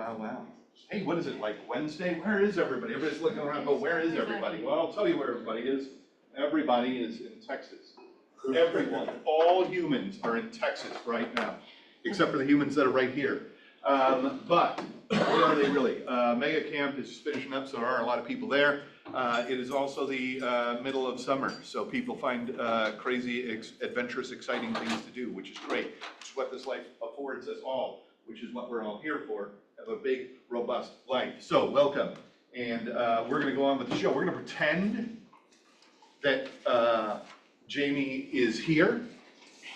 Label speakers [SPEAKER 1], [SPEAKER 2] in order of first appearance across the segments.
[SPEAKER 1] Wow, wow. Hey, what is it, like Wednesday? Where is everybody? Everybody's looking around, but where is everybody? Well, I'll tell you where everybody is. Everybody is in Texas. Everyone, all humans are in Texas right now, except for the humans that are right here. But where are they really? Mega Camp is finishing up, so there are a lot of people there. It is also the middle of summer, so people find crazy, adventurous, exciting things to do, which is great. It's what this life affords us all, which is what we're all here for, have a big, robust life. So welcome, and we're gonna go on with the show. We're gonna pretend that Jamie is here.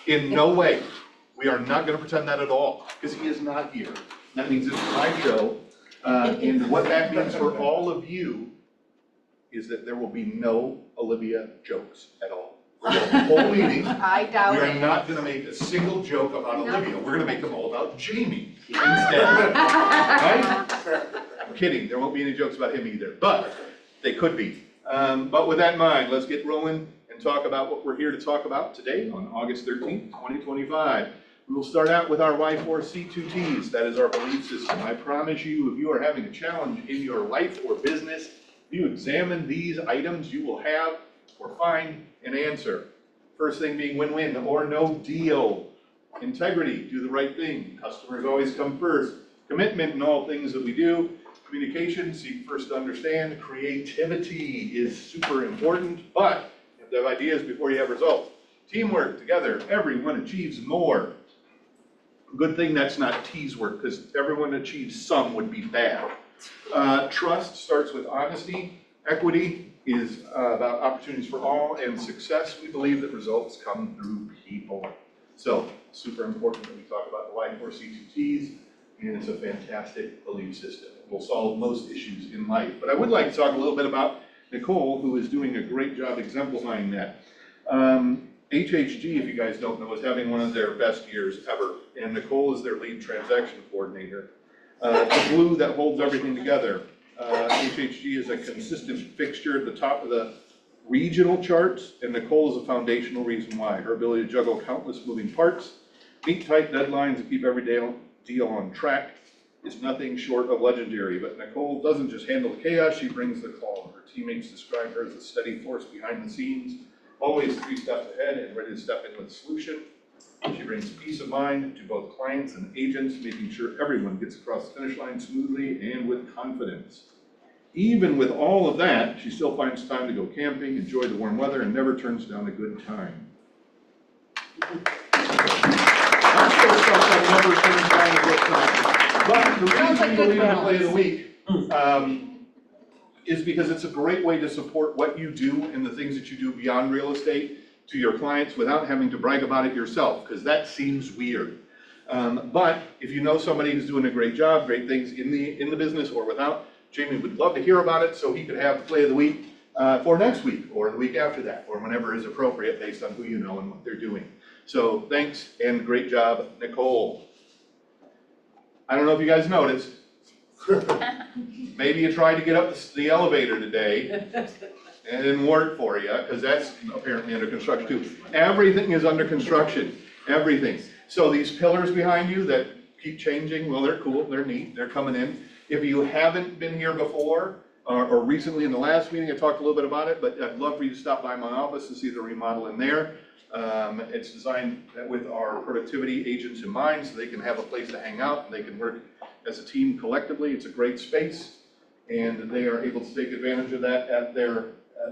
[SPEAKER 1] In no way. We are not gonna pretend that at all, because he is not here. That means it's my show, and what that means for all of you is that there will be no Olivia jokes at all. For the whole meeting,
[SPEAKER 2] I doubt
[SPEAKER 1] we are
[SPEAKER 2] it.
[SPEAKER 1] not gonna make a single joke about Olivia. We're gonna make them all about Jamie instead. Right? I'm kidding, there won't be any jokes about him either, but they could be. But with that in mind, let's get rolling and talk about what we're here to talk about today on August 13th, 2025. We will start out with our Y4C2Ts. That is our belief system. I promise you, if you are having a challenge in your life or business, if you examine these items, you will have or find an answer. First thing being win-win or no deal. Integrity, do the right thing. Customers always come first. Commitment in all things that we do. Communication, seek first to understand. Creativity is super important, but you have to have ideas before you have results. Teamwork, together, everyone achieves more. Good thing that's not teamwork, because everyone achieves some would be bad. Trust starts with honesty. Equity is about opportunities for all, and success, we believe that results come through people. So, super important that we talk about the Y4C2Ts, and it's a fantastic belief system. It will solve most issues in life. But I would like to talk a little bit about Nicole, who is doing a great job exemplifying that. HHG, if you guys don't know, is having one of their best years ever, and Nicole is their lead transaction coordinator. The glue that holds everything together. HHG is a consistent fixture at the top of the regional charts, and Nicole is a foundational reason why. Her ability to juggle countless moving parts, meet tight deadlines, and keep every deal on track is nothing short of legendary. But Nicole doesn't just handle the chaos, she brings the calm. Her teammates describe her as a steady force behind the scenes, always 3 steps ahead and ready to step in with a solution. She brings peace of mind to both clients and agents, making sure everyone gets across the finish line smoothly and with confidence. Even with all of that, she still finds time to go camping, enjoy the warm weather, and never turns down a good time. I'm sure stuff that never turns down a good time. But the reason we believe in Play of the Week is because it's a great way to support what you do and the things that you do beyond real estate to your clients without having to brag about it yourself, because that seems weird. But if you know somebody who's doing a great job, great things in the business or without, Jamie would love to hear about it so he could have the Play of the Week for next week or the week after that, or whenever is appropriate based on who you know and what they're doing. So thanks and great job, Nicole. I don't know if you guys noticed, maybe you tried to get up the elevator today and it didn't work for you, because that's apparently under construction too. Everything is under construction, everything. So these pillars behind you that keep changing, well, they're cool, they're neat, they're coming in. If you haven't been here before, or recently in the last meeting, I talked a little bit about it, but I'd love for you to stop by my office and see the remodel in there. It's designed with our productivity agents in mind, so they can have a place to hang out and they can work as a team collectively. It's a great space, and they are able to take advantage of that at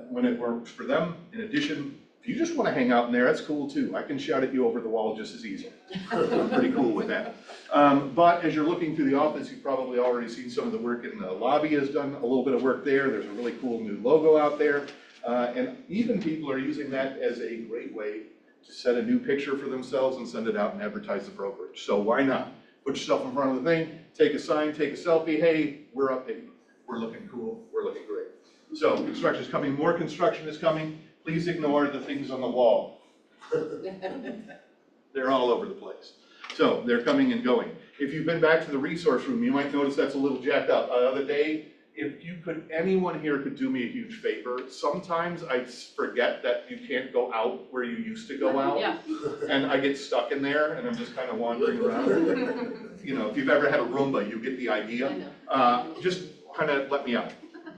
[SPEAKER 1] when it works for them. In addition, if you just want to hang out in there, that's cool too. I can shout at you over the wall just as easily. I'm pretty cool with that. But as you're looking through the office, you've probably already seen some of the work in the lobby has done a little bit of work there. There's a really cool new logo out there. And even people are using that as a great way to set a new picture for themselves and send it out and advertise the brokerage. So why not? Put yourself in front of the thing, take a sign, take a selfie. Hey, we're updating. We're looking cool. We're looking great. So construction is coming. More construction is coming. Please ignore the things on the wall. They're all over the place. So they're coming and going. If you've been back to the resource room, you might notice that's a little jacked up. The other day, if you could, anyone here could do me a huge favor. Sometimes I forget that you can't go out where you used to go out.
[SPEAKER 2] Yeah.
[SPEAKER 1] And I get stuck in there and I'm just kind of wandering around. You know, if you've ever had a Roomba, you get the idea. Just kind of let me out.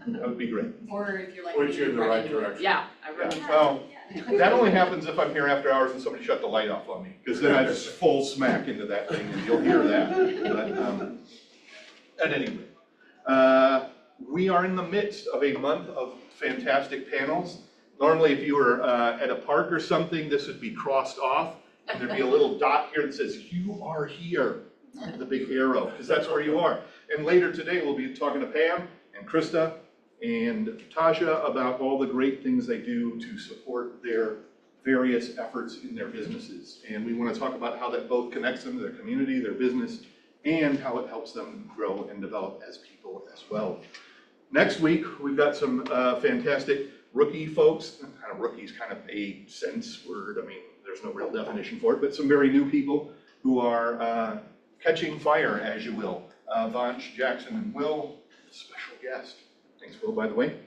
[SPEAKER 1] That would be great.
[SPEAKER 2] Or if you're like.
[SPEAKER 3] Point you in the right direction.
[SPEAKER 2] Yeah, I remember.
[SPEAKER 1] Well, that only happens if I'm here after hours and somebody shut the light off on me, because then I just full smack into that thing and you'll hear that. But, at any rate, we are in the midst of a month of fantastic panels. Normally, if you were at a park or something, this would be crossed off, and there'd be a little dot here that says, "You are here," the big arrow, because that's where you are. And later today, we'll be talking to Pam and Krista and Tasha about all the great things they do to support their various efforts in their businesses. And we want to talk about how that both connects them to their community, their business, and how it helps them grow and develop as people as well. Next week, we've got some fantastic rookie folks. Kind of rookies, kind of a sense word. I mean, there's no real definition for it, but some very new people who are catching fire, as you will. Vanch, Jackson, and Will, special guest. Thanks, Will, by the way.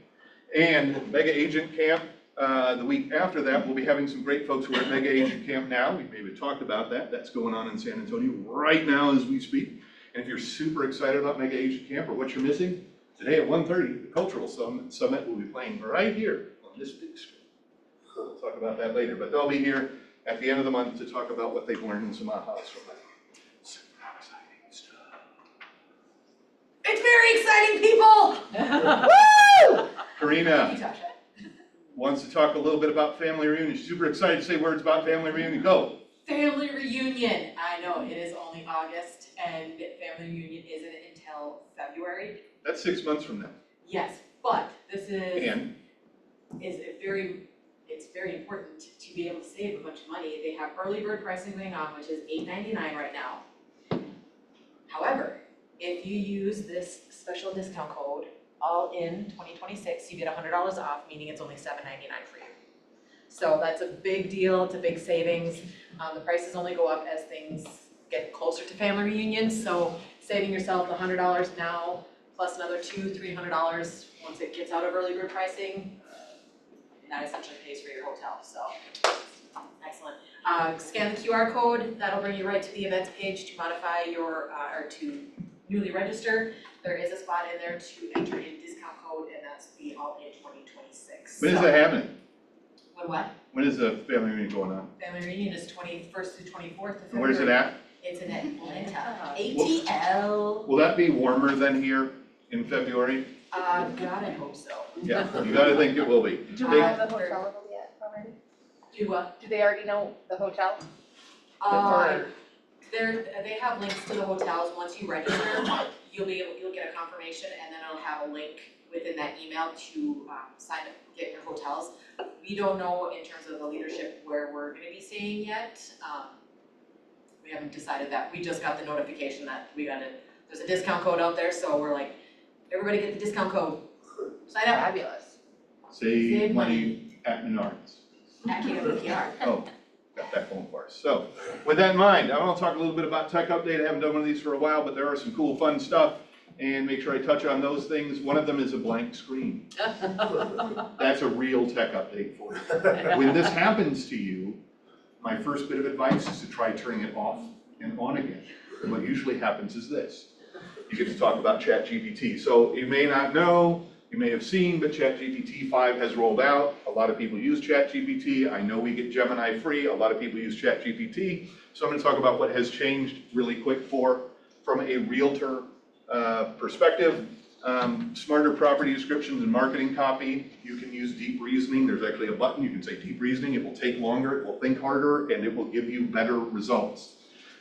[SPEAKER 1] And Mega Agent Camp, the week after that, we'll be having some great folks who are at Mega Agent Camp now. We've maybe talked about that. That's going on in San Antonio right now as we speak. And if you're super excited about Mega Agent Camp or what you're missing, today at 1:30, the Cultural Summit will be playing right here on this big screen. We'll talk about that later, but they'll be here at the end of the month to talk about what they've learned in some ahas from that. Super exciting stuff.
[SPEAKER 2] It's very exciting, people! Woo!
[SPEAKER 1] Karina
[SPEAKER 2] Thank you, Tasha.
[SPEAKER 1] wants to talk a little bit about family reunion. She's super excited to say words about family reunion. Go.
[SPEAKER 2] Family reunion. I know, it is only August, and family reunion isn't until February.
[SPEAKER 1] That's 6 months from now.
[SPEAKER 2] Yes, but this is.
[SPEAKER 1] And
[SPEAKER 2] It's very important to be able to save a bunch of money. They have early bird pricing going on, which is $8.99 right now. However, if you use this special discount code, all in 2026, you get $100 off, meaning it's only $7.99 for you. So that's a big deal, it's a big savings. The prices only go up as things get closer to family reunions, so saving yourself $100 now, plus another $200–300 once it gets out of early bird pricing, that essentially pays for your hotel, so excellent. Scan the QR code, that'll bring you right to the events page to modify your, or to newly register. There is a spot in there to enter in discount code, and that's the all in 2026.
[SPEAKER 1] when is that happening?
[SPEAKER 2] When what?
[SPEAKER 1] When is the family reunion going on?
[SPEAKER 2] Family reunion is 21st through 24th of February.
[SPEAKER 1] And where's it at?
[SPEAKER 2] It's in Atlanta. ATL.
[SPEAKER 1] Will that be warmer than here in February?
[SPEAKER 2] God, I hope so.
[SPEAKER 1] Yeah, you gotta think it will be.
[SPEAKER 4] Do we have the hotel yet already?
[SPEAKER 2] Do what?
[SPEAKER 4] Do they already know the hotel?
[SPEAKER 2] They have links to the hotels. Once you register, you'll get a confirmation, and then it'll have a link within that email to sign up, get your hotels. We don't know in terms of the leadership where we're gonna be staying yet. We haven't decided that. We just got the notification that there's a discount code out there, so we're like, everybody get the discount code. Sign up.
[SPEAKER 4] Fabulous.
[SPEAKER 1] Save money at Menards.
[SPEAKER 2] At KWPR.
[SPEAKER 1] Oh, got that going for us. So, with that in mind, I want to talk a little bit about tech update. I haven't done one of these for a while, but there are some cool, fun stuff, and make sure I touch on those things. One of them is a blank screen. That's a real tech update for you. When this happens to you, my first bit of advice is to try turning it off and on again. And what usually happens is this. You get to talk about ChatGPT. So you may not know, you may have seen, but ChatGPT 5 has rolled out. A lot of people use ChatGPT. I know we get Gemini free. A lot of people use ChatGPT. So I'm going to talk about what has changed really quick from a realtor perspective. Smarter property descriptions and marketing copy. You can use deep reasoning. There's actually a button. You can say deep reasoning. It will take longer, it will think harder, and it will give you better results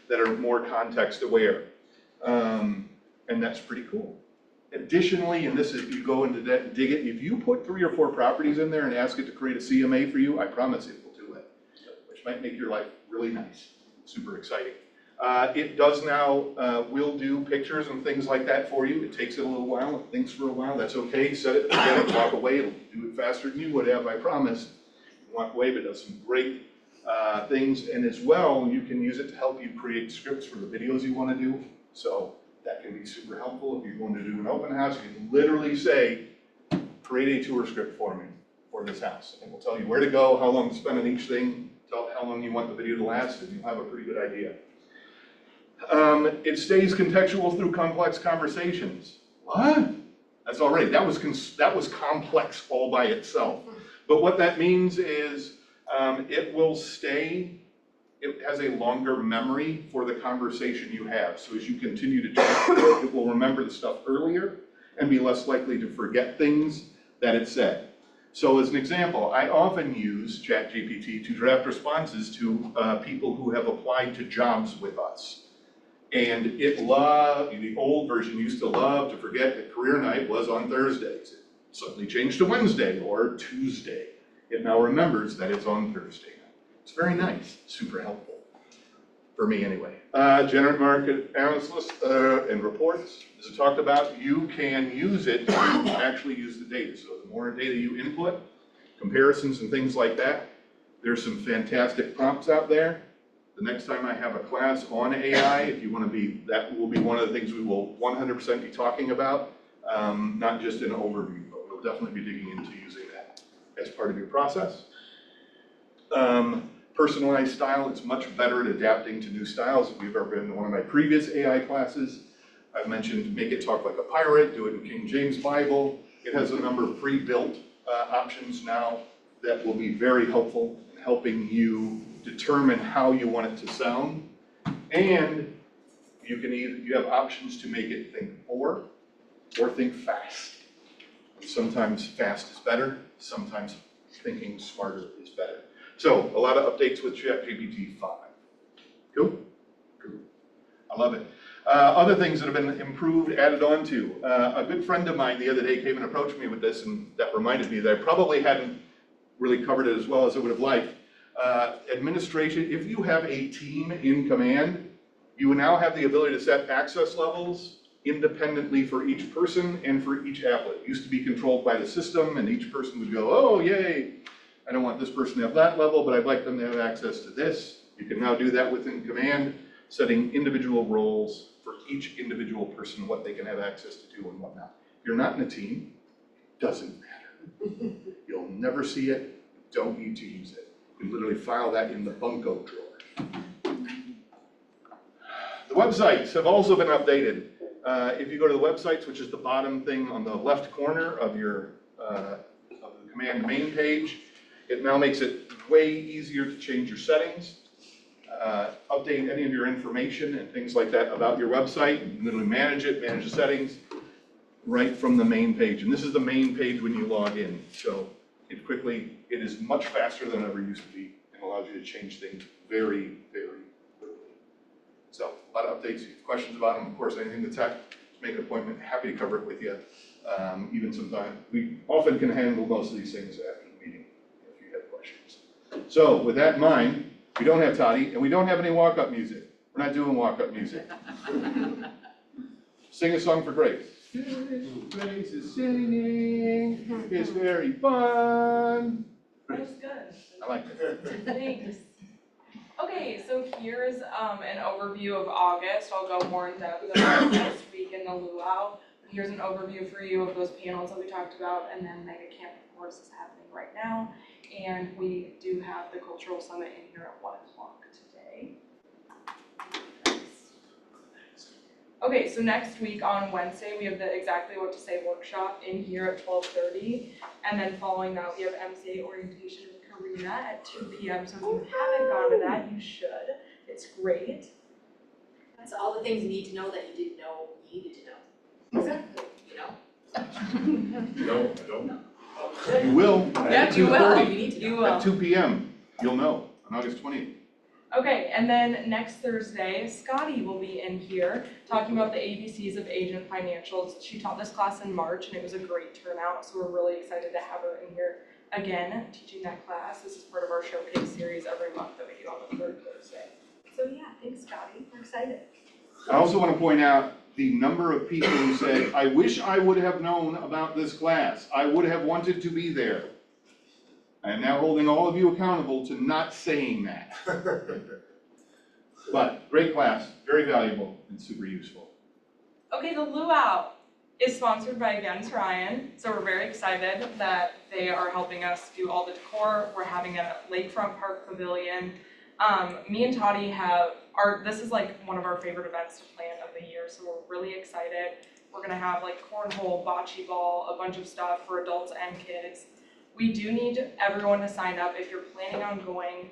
[SPEAKER 1] that are more context aware. And that's pretty cool. Additionally, and this is, you go into that, dig it, if you put 3 or 4 properties in there and ask it to create a CMA for you, I promise it will do it, which might make your life really nice, super exciting. It does now, will do pictures and things like that for you. It takes it a little while, it thinks for a while, that's okay. Set it, forget it, walk away, it'll do it faster than you would have, I promise. Walk away, but it does some great things. And as well, you can use it to help you create scripts for the videos you want to do. So That can be super helpful. If you're going to do an open house, you can literally say, create a tour script for me for this house. And we'll tell you where to go, how long to spend on each thing, tell how long you want the video to last, and you'll have a pretty good idea. It stays contextual through complex conversations. What? That's already, that was complex all by itself. But what that means is it will stay, it has a longer memory for the conversation you have. So as you continue to talk to it, it will remember the stuff earlier and be less likely to forget things that it said. So as an example, I often use ChatGPT to draft responses to people who have applied to jobs with us. And the old version used to love to forget that career night was on Thursdays. It suddenly changed to Wednesday or Tuesday. It now remembers that it's on Thursday night. It's very nice, super helpful, for me anyway. Generate market analysis and reports. As I talked about, you can use it to actually use the data. So the more data you input, comparisons and things like that, there's some fantastic prompts out there. The next time I have a class on AI, if you want to be, that will be one of the things we will 100% be talking about, not just an overview, but we'll definitely be digging into using that as part of your process. Personalized style, it's much better at adapting to new styles. If you've ever been to one of my previous AI classes, I've mentioned make it talk like a pirate, do it in King James Bible. It has a number of pre-built options now that will be very helpful in helping you determine how you want it to sound. And you have options to make it think forward or think fast. Sometimes fast is better, sometimes thinking smarter is better. So a lot of updates with ChatGPT 5. Cool? Cool. I love it. Other things that have been improved, added on to. A good friend of mine the other day came and approached me with this, and that reminded me that I probably hadn't really covered it as well as I would have liked. Administration, if you have a team in command, you now have the ability to set access levels independently for each person and for each applet. It used to be controlled by the system, and each person would go, oh, yay, I don't want this person to have that level, but I'd like them to have access to this. You can now do that within command, setting individual roles for each individual person, what they can have access to do and whatnot. If you're not in a team, it doesn't matter. You'll never see it, you don't need to use it. You can literally file that in the bunko drawer. The websites have also been updated. If you go to the websites, which is the bottom thing on the left corner of your of the command main page, it now makes it way easier to change your settings, update any of your information and things like that about your website. You can literally manage it, manage the settings right from the main page. And this is the main page when you log in. So it is much faster than it ever used to be and allows you to change things very, very quickly. So a lot of updates. If you have questions about them, of course, anything to tech, make an appointment. Happy to cover it with you. Even sometime. We often can handle most of these things after the meeting if you have questions. So with that in mind, we don't have Toddy and we don't have any walk-up music. We're not doing walk-up music. Sing a song for Grace. Grace is singing. It's very fun.
[SPEAKER 3] That was good.
[SPEAKER 1] I like it.
[SPEAKER 3] Thanks. Okay, so here's an overview of August. I'll go more in depth about this week in the luau. Here's an overview for you of those panels that we talked about, and then Mega Camp, of course, is happening right now. And we do have the Cultural Summit in here at 1 o'clock today. Okay, so next week on Wednesday, we have the Exactly What to Say workshop in here at 12:30. And then following that, we have MCA orientation with Karina at 2 p.m. So if you haven't gone to that, you should. It's great.
[SPEAKER 2] That's all the things you need to know that you didn't know you needed to know.
[SPEAKER 3] Exactly.
[SPEAKER 2] You know?
[SPEAKER 1] No, I don't. You will.
[SPEAKER 3] Yeah, you will.
[SPEAKER 2] You need to know.
[SPEAKER 3] You will.
[SPEAKER 1] At 2 p.m. You'll know on August 20th.
[SPEAKER 3] Okay, and then next Thursday, Scotty will be in here talking about the ABCs of Agent Financials. She taught this class in March and it was a great turnout, so we're really excited to have her in here again teaching that class. This is part of our showcase series every month that we do on the third Thursday. So yeah, thanks Scotty, we're excited.
[SPEAKER 1] I also want to point out the number of people who said, I wish I would have known about this class. I would have wanted to be there. I am now holding all of you accountable to not saying that. But great class, very valuable and super useful.
[SPEAKER 3] Okay, the luau is sponsored by Against Ryan, so we're very excited that they are helping us do all the decor. We're having it at Lakefront Park Pavilion. Me and Toddy this is like one of our favorite events to plan of the year, so we're really excited. We're gonna have like cornhole, bocce ball, a bunch of stuff for adults and kids. We do need everyone to sign up if you're planning on going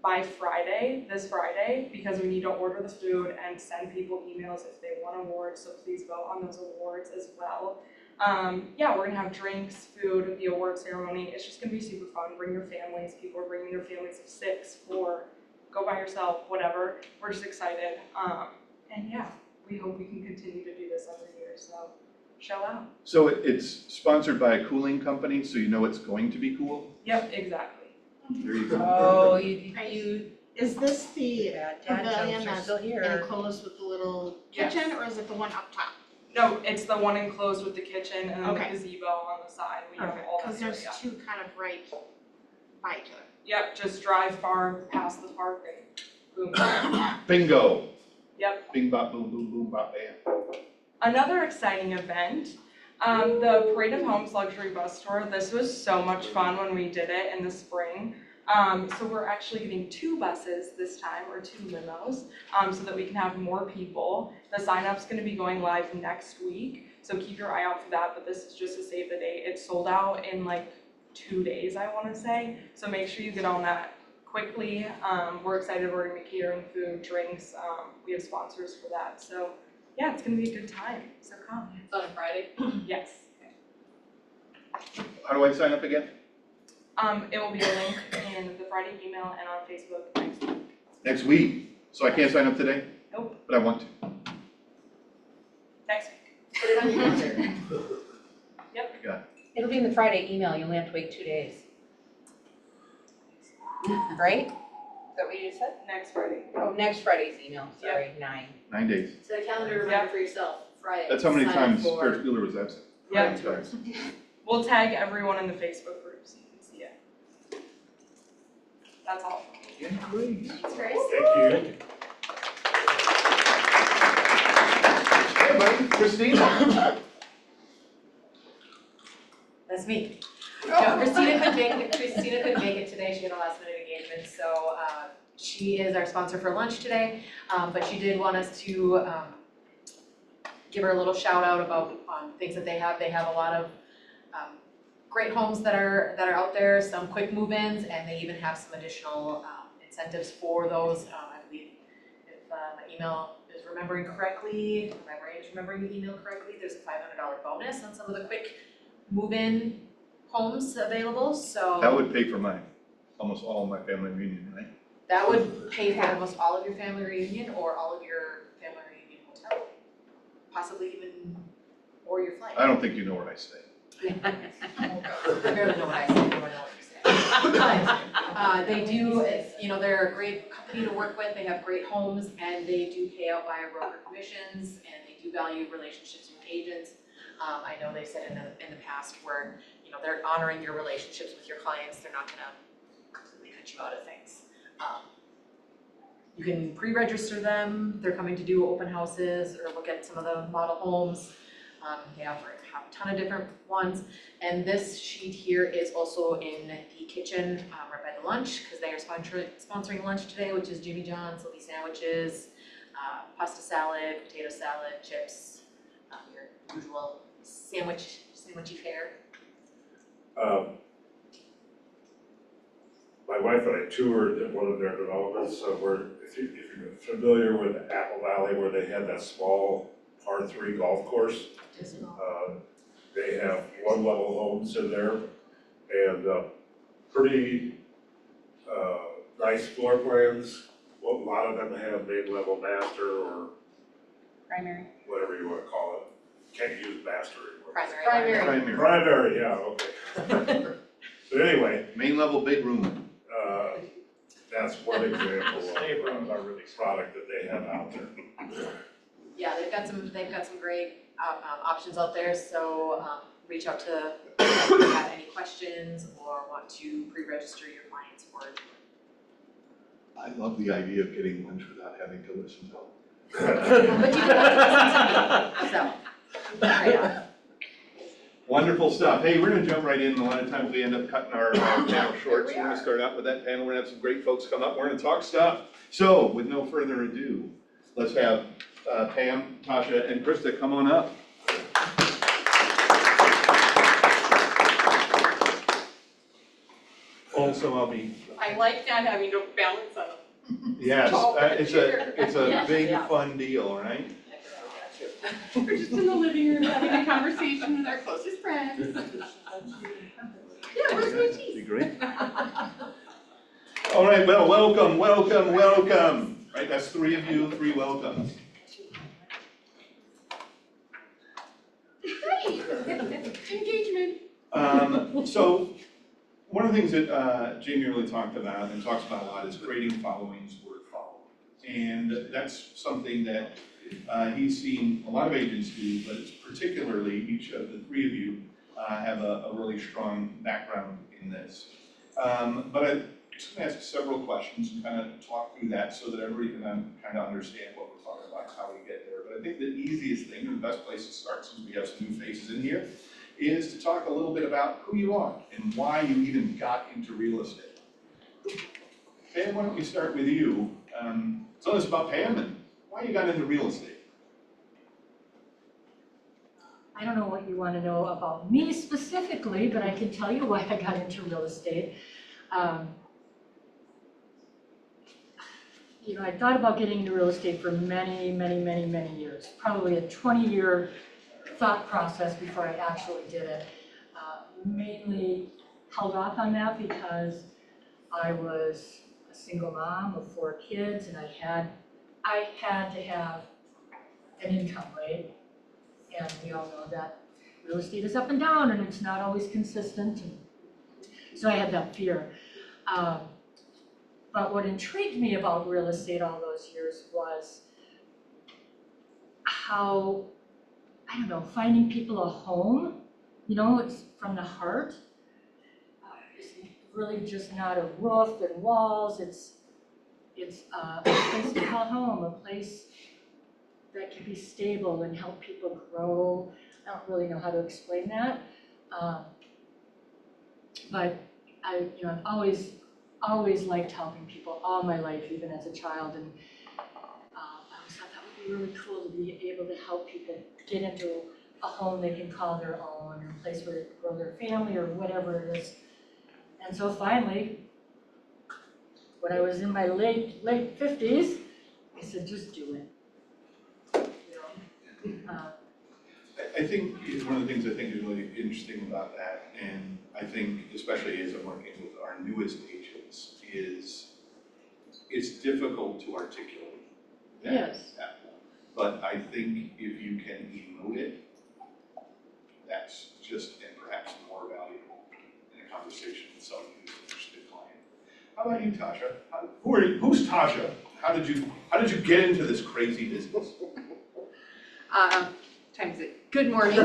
[SPEAKER 3] by this Friday, because we need to order the food and send people emails if they want awards, so please vote on those awards as well. Yeah, we're gonna have drinks, food, the award ceremony. It's just gonna be super fun. Bring your families. People are bringing their families of 6, 4, go by yourself, whatever. We're just excited. And yeah, we hope we can continue to do this every year, so show out.
[SPEAKER 1] So it's sponsored by a cooling company, so you know it's going to be cool?
[SPEAKER 3] Yep, exactly.
[SPEAKER 1] There you go.
[SPEAKER 5] Oh,
[SPEAKER 6] Is this the pavilion
[SPEAKER 5] jokes are
[SPEAKER 6] that's
[SPEAKER 5] still here.
[SPEAKER 6] enclosed with the little
[SPEAKER 3] Yes.
[SPEAKER 6] kitchen, or is it the one up top?
[SPEAKER 3] No, it's the one enclosed with the kitchen and then
[SPEAKER 6] Okay.
[SPEAKER 3] the gazebo on the side. We have all that
[SPEAKER 6] Cause
[SPEAKER 3] area.
[SPEAKER 6] there's two kind of right by each other.
[SPEAKER 3] Yep, just drive far past the park and boom.
[SPEAKER 1] Bingo.
[SPEAKER 3] Yep.
[SPEAKER 1] Bing bop boom boom boom bop bam.
[SPEAKER 3] Another exciting event, the Parade of Homes Luxury Bus Tour. This was so much fun when we did it in the spring. So we're actually getting 2 buses this time, or 2 limos, so that we can have more people. The sign-up's gonna be going live next week, so keep your eye out for that, but this is just to save the date. It's sold out in like 2 days, I wanna say, so make sure you get on that quickly. We're excited, we're gonna be catering food, drinks, we have sponsors for that, so yeah, it's gonna be a good time, so come.
[SPEAKER 2] It's on a Friday.
[SPEAKER 3] Yes.
[SPEAKER 1] How do I sign up again?
[SPEAKER 3] It will be a link in the Friday email and on Facebook next week.
[SPEAKER 1] Next week. So I can't sign up today?
[SPEAKER 3] Nope.
[SPEAKER 1] But I want to.
[SPEAKER 3] Next week.
[SPEAKER 2] Put it on your calendar.
[SPEAKER 1] I got it.
[SPEAKER 5] It'll be in the Friday email, you only have to wait 2 days. Right? Is that what you just said?
[SPEAKER 3] Next Friday.
[SPEAKER 5] Oh, next Friday's email, sorry, 9.
[SPEAKER 1] 9 days.
[SPEAKER 2] Set a calendar reminder for yourself, Friday.
[SPEAKER 1] That's how many
[SPEAKER 2] Sign up
[SPEAKER 1] times
[SPEAKER 2] for
[SPEAKER 1] Ferris Bueller was absent.
[SPEAKER 3] Yeah.
[SPEAKER 1] 9 times.
[SPEAKER 3] We'll tag everyone in the Facebook group so you can see it. That's all.
[SPEAKER 2] Thanks, Grace.
[SPEAKER 7] Thank you.
[SPEAKER 1] Hey, buddy, Christina.
[SPEAKER 2] That's me. No, Christina couldn't make it today, she had a last minute engagement, so she is our sponsor for lunch today. But she did want us to give her a little shout out about things that they have. They have a lot of great homes that are out there, some quick move-ins, and they even have some additional incentives for those. I believe if my email is remembering correctly, my brain is remembering the email correctly, there's a $500 bonus on some of the quick move-in homes available, so.
[SPEAKER 1] That would pay for almost all of my family reunion, right?
[SPEAKER 2] That would pay for almost all of your family reunion or all of your family reunion hotel, possibly even, or your flight.
[SPEAKER 1] I don't think you know where I stay.
[SPEAKER 2] I barely know what I say, I don't know what you say. But, they do, they're a great company to work with, they have great homes, and they do pay out via broker commissions, and they do value relationships with agents. I know they said in the past where, they're honoring your relationships with your clients, they're not gonna completely cut you out of things. You can pre-register them, they're coming to do open houses or look at some of the model homes. They have a ton of different ones, and this sheet here is also in the kitchen, right by the lunch, because they are sponsoring lunch today, which is Jimmy John's, there'll be sandwiches, pasta salad, potato salad, chips, your usual sandwichy fare.
[SPEAKER 7] My wife and I toured at one of their developments, so if you're familiar with Apple Valley, where they had that small par 3 golf course. They have 1-level homes in there, and pretty nice floor plans. Well, a lot of them have main level master or
[SPEAKER 5] Primary.
[SPEAKER 7] whatever you want to call it. Can't use master anymore.
[SPEAKER 2] Primary.
[SPEAKER 7] Primary, yeah, okay. But anyway,
[SPEAKER 1] Main level big room.
[SPEAKER 7] that's one example of a product that they have out there.
[SPEAKER 2] Yeah, they've got some great options out there, so reach out to if you have any questions or want to pre-register your clients for it.
[SPEAKER 1] I love the idea of getting lunch without having to listen to
[SPEAKER 4] But you can listen to me, so. Yeah.
[SPEAKER 1] Wonderful stuff. Hey, we're gonna jump right in. A lot of times we end up cutting our panel short. So we're gonna start out with that panel. We're gonna have some great folks come up. We're gonna talk stuff. So with no further ado, let's have Pam, Tasha, and Krista come on up. Also, I'll be,
[SPEAKER 8] I like not having to balance on
[SPEAKER 1] yes,
[SPEAKER 8] Tall
[SPEAKER 1] it's a
[SPEAKER 8] picture.
[SPEAKER 1] big
[SPEAKER 4] Yeah.
[SPEAKER 1] fun deal, right?
[SPEAKER 8] We're just in the living room having a conversation with our closest friends. Yeah, where's my teeth?
[SPEAKER 1] Be great. All right, well, welcome. Right, that's 3 of you, 3 welcomes.
[SPEAKER 8] Engagement.
[SPEAKER 1] So one of the things that Jamie really talked about and talks about a lot is creating followings worth following. And that's something that he's seen a lot of agents do, but it's particularly each of the 3 of you have a really strong background in this. But I'm just going to ask several questions and kind of talk through that so that everybody can kind of understand what we're talking about, how we get there. But I think the easiest thing and the best place to start, since we have some new faces in here, is to talk a little bit about who you are and why you even got into real estate. Pam, why don't we start with you? Tell us about Pam and why you got into real estate.
[SPEAKER 9] I don't know what you want to know about me specifically, but I can tell you why I got into real estate. You know, I thought about getting into real estate for many years, probably a 20-year thought process before I actually did it. Mainly held off on that because I was a single mom of 4 kids and I had to have an income, right? And we all know that real estate is up and down and it's not always consistent. And so I had that fear. But what intrigued me about real estate all those years was how, I don't know, finding people a home, you know, it's from the heart. It's really just not a roof and walls, it's a place to call home, a place that can be stable and help people grow. I don't really know how to explain that. But I've always liked helping people all my life, even as a child. And I always thought that would be really cool to be able to help people get into a home they can call their own, or a place where they can grow their family or whatever it is. And so finally, when I was in my late 50s, I said, just do it.
[SPEAKER 1] I think one of the things I think is really interesting about that, and I think especially as I'm working with our newest agents, is it's difficult to articulate that.
[SPEAKER 9] Yes.
[SPEAKER 1] But I think if you can emote it, that's just, and perhaps more valuable in a conversation with someone who's an interested client. How about you, Tasha? Who's Tasha? How did you get into this crazy business?
[SPEAKER 6] Times it. Good morning. I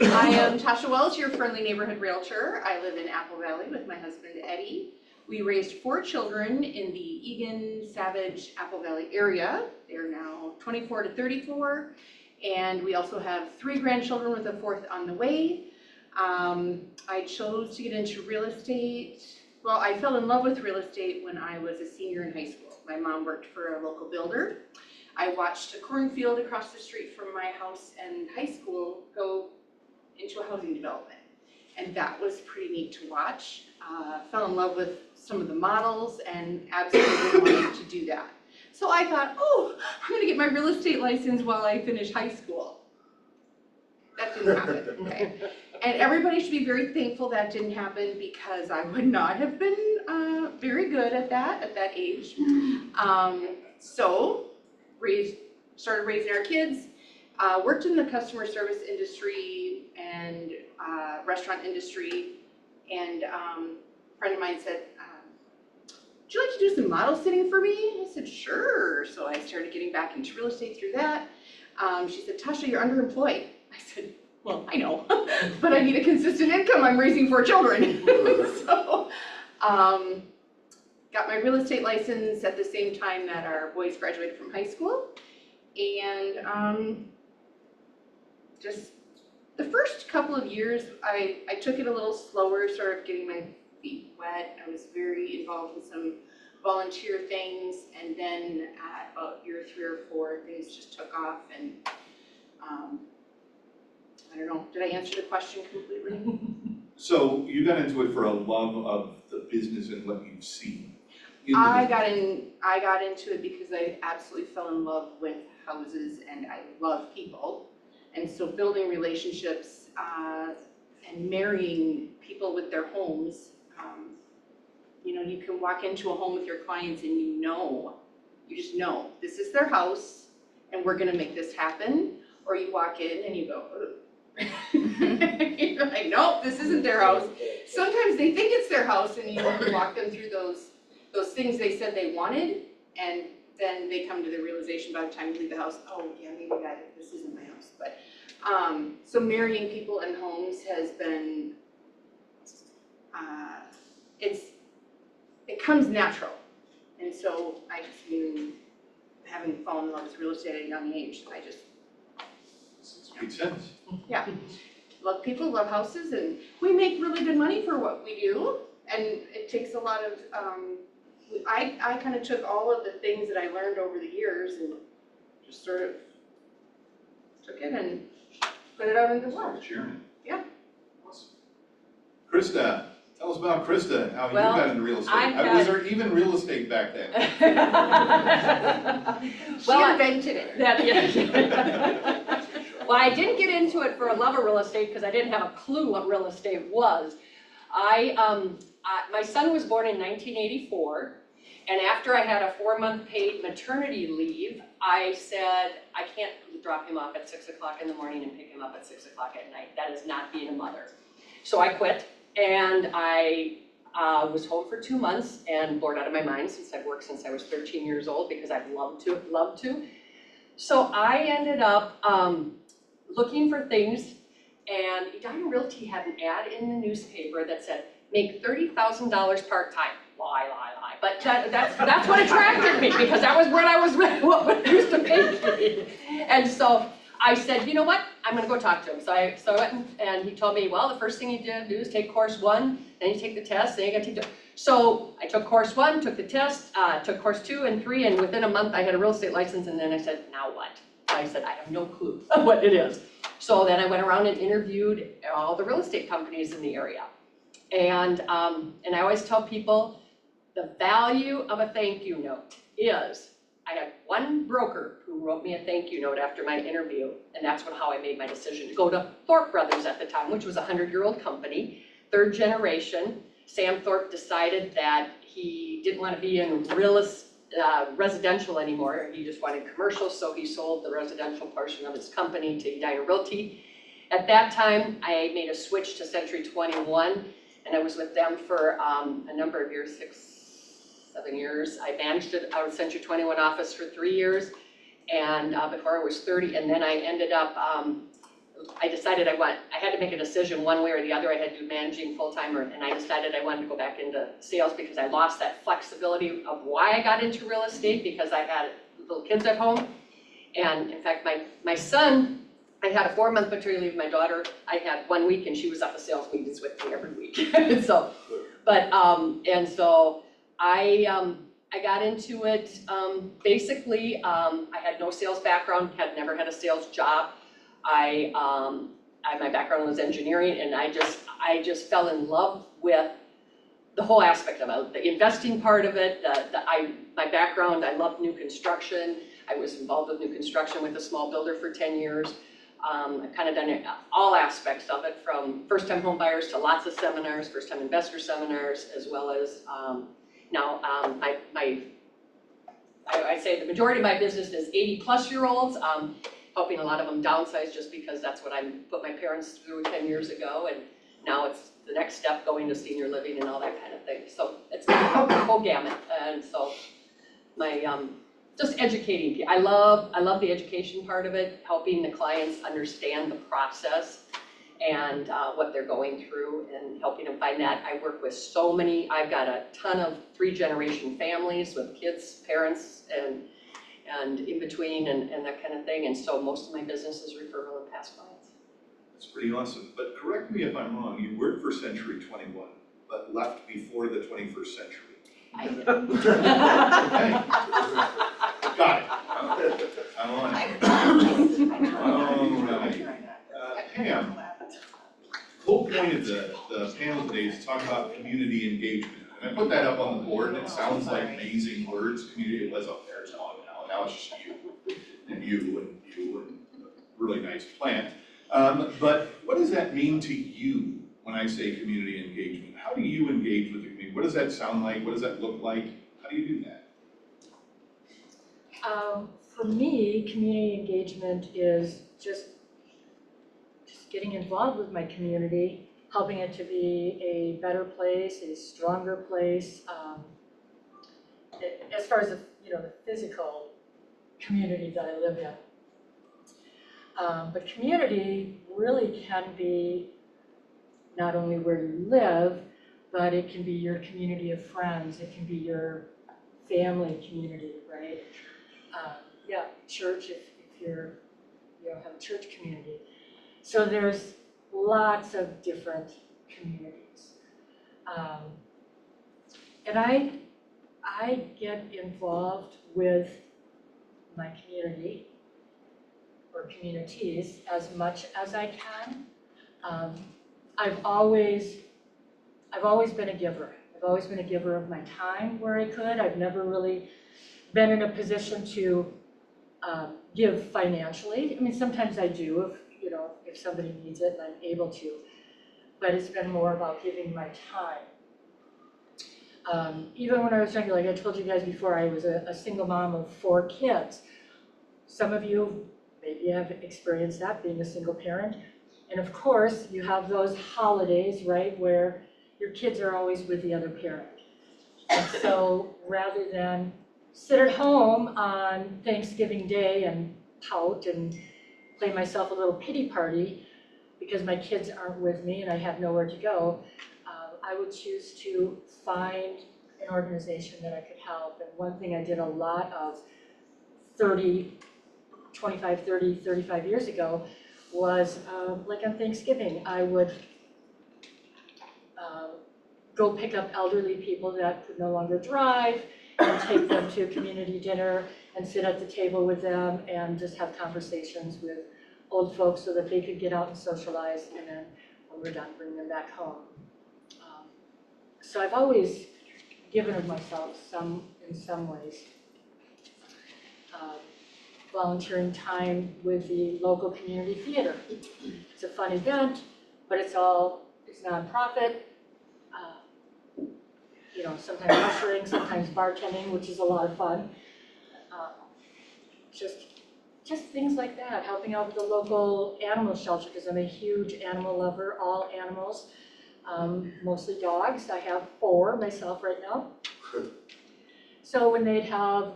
[SPEAKER 6] am Tasha Wells, your friendly neighborhood realtor. I live in Apple Valley with my husband, Eddie. We raised 4 children in the Egan, Savage, Apple Valley area. They're now 24 to 34. And we also have 3 grandchildren with a 4th on the way. I chose to get into real estate. Well, I fell in love with real estate when I was a senior in high school. My mom worked for a local builder. I watched a cornfield across the street from my house and high school go into a housing development. And that was pretty neat to watch. Fell in love with some of the models and absolutely wanted to do that. So I thought, oh, I'm gonna get my real estate license while I finish high school. That didn't happen, okay. And everybody should be very thankful that didn't happen because I would not have been very good at that age. So started raising our kids, worked in the customer service industry and restaurant industry, and a friend of mine said, would you like to do some model sitting for me? I said, sure. So I started getting back into real estate through that. She said, Tasha, you're underemployed. I said, well, I know, but I need a consistent income. I'm raising 4 children. So got got my real estate license at the same time that our boys graduated from high school. And just the first couple of years, I took it a little slower, sort of getting my feet wet. I was very involved in some volunteer things, and then at about year 3 or 4, things just took off, and I don't know, did I answer the question completely?
[SPEAKER 1] So you got into it for a love of the business and what you've seen? in the
[SPEAKER 6] I
[SPEAKER 1] business?
[SPEAKER 6] got into it because I absolutely fell in love with houses, and I love people. And so building relationships and marrying people with their homes, you know, you can walk into a home with your clients and you just know, this is their house and we're gonna make this happen. Or you walk in and you go, ugh. You're like, nope, this isn't their house. Sometimes they think it's their house, and you walk them through those things they said they wanted, and then they come to the realization by the time you leave the house, oh yeah, maybe this isn't my house. But so marrying people and homes has been, it comes natural. And so I just knew, having fallen in love with real estate at a young age, I just,
[SPEAKER 1] Makes sense.
[SPEAKER 6] yeah, love people, love houses, and we make really good money for what we do. And it takes a lot of, I kind of took all of the things that I learned over the years and just sort of took it and put it out into the world.
[SPEAKER 1] Sharing it.
[SPEAKER 6] Yeah.
[SPEAKER 1] Awesome. Krista, tell us about Krista, how you
[SPEAKER 4] Well,
[SPEAKER 1] got into real estate.
[SPEAKER 4] I've
[SPEAKER 1] Was
[SPEAKER 4] got-
[SPEAKER 1] there even real estate back then?
[SPEAKER 6] She invented it.
[SPEAKER 4] Well, I didn't get into it for a love of real estate because I didn't have a clue what real estate was. My son was born in 1984, and after I had a 4-month paid maternity leave, I said, I can't drop him off at 6 o'clock in the morning and pick him up at 6 o'clock at night. That is not being a mother. So I quit, and I was home for 2 months and bored out of my mind, since I've worked since I was 13 years old, because I've loved to. So I ended up looking for things, and Edina Realty had an ad in the newspaper that said, make $30,000 part-time. Lie. But that's what attracted me, because that was what used to pay me. And so I said, you know what, I'm gonna go talk to him. So I went, and he told me, well, the first thing you do is take course 1, then you take the test, then you gotta take the, so I took course 1, took the test, took course 2 and 3, and within a month I had a real estate license, and then I said, now what? I said, I have no clue what it is. So then I went around and interviewed all the real estate companies in the area. And I always tell people, the value of a thank you note is, I had one broker who wrote me a thank you note after my interview, and that's how I made my decision to go to Thorpe Brothers at the time, which was a 100-year-old company, 3rd generation. Sam Thorpe decided that he didn't want to be in residential anymore. He just wanted commercial, so he sold the residential portion of his company to Edina Realty. At that time, I made a switch to Century 21, and I was with them for a number of years, 6-7 years. I managed our Century 21 office for 3 years, and before I was 30, and then I ended up, I decided I had to make a decision one way or the other. I had to do managing full-time, and I decided I wanted to go back into sales because I lost that flexibility of why I got into real estate, because I had little kids at home. And in fact, my son, I had a 4-month maternity leave. My daughter, I had 1 week, and she was at the sales meetings with me every week. So I got into it, basically, I had no sales background, had never had a sales job. My background was engineering, and I just fell in love with the whole aspect of it, the investing part of it, my background, I loved new construction. I was involved with new construction with a small builder for 10 years. I've kind of done all aspects of it, from first-time home buyers to lots of seminars, first-time investor seminars, as well as now I say the majority of my business is 80-plus-year-olds, helping a lot of them downsize, just because that's what I put my parents through 10 years ago, and now it's the next step, going to senior living and all that kind of thing. So it's kind of the whole gamut, and so my just educating. I love the education part of it, helping the clients understand the process and what they're going through and helping them find that. I work with so many, I've got a ton of 3-generation families with kids, parents, and in between and that kind of thing. And so most of my business is referral and past clients.
[SPEAKER 1] That's pretty awesome. But correct me if I'm wrong, you worked for Century 21, but left before the 21st century.
[SPEAKER 4] I did.
[SPEAKER 1] Okay. Got it. I'm on it. All right. Pam, the whole point of the panel today is to talk about community engagement. And I put that up on the board, and it sounds like amazing words. Community was up there, it's on now. Now it's just you and a really nice plant. But what does that mean to you when I say community engagement? How do you engage with the community? What does that sound like? What does that look like? How do you do that?
[SPEAKER 9] For me, community engagement is just getting involved with my community, helping it to be a better place, a stronger place. As far as the physical community that I live in. But community really can be not only where you live, but it can be your community of friends. It can be your family community, right? Church if you have a church community. So there's lots of different communities. And I get involved with my community or communities as much as I can. I've always been a giver. I've always been a giver of my time where I could. I've never really been in a position to give financially. I mean, sometimes I do if somebody needs it and I'm able to, but it's been more about giving my time. Even when I was younger, like I told you guys before, I was a single mom of 4 kids. Some of you maybe have experienced that, being a single parent. And of course, you have those holidays, right, where your kids are always with the other parent. And so rather than sit at home on Thanksgiving Day and pout and play myself a little pity party because my kids aren't with me and I have nowhere to go, I would choose to find an organization that I could help. And one thing I did a lot of 25, 30, 35 years ago was like on Thanksgiving, I would go pick up elderly people that could no longer drive and take them to a community dinner and sit at the table with them and just have conversations with old folks so that they could get out and socialize, and then when we're done, bring them back home. So I've always given of myself in some ways. Volunteering time with the local community theater. It's a fun event, but it's nonprofit. Sometimes ushering, sometimes bartending, which is a lot of fun. Just things like that, helping out with the local animal shelter, because I'm a huge animal lover, all animals, mostly dogs. I have 4 myself right now. So when they'd have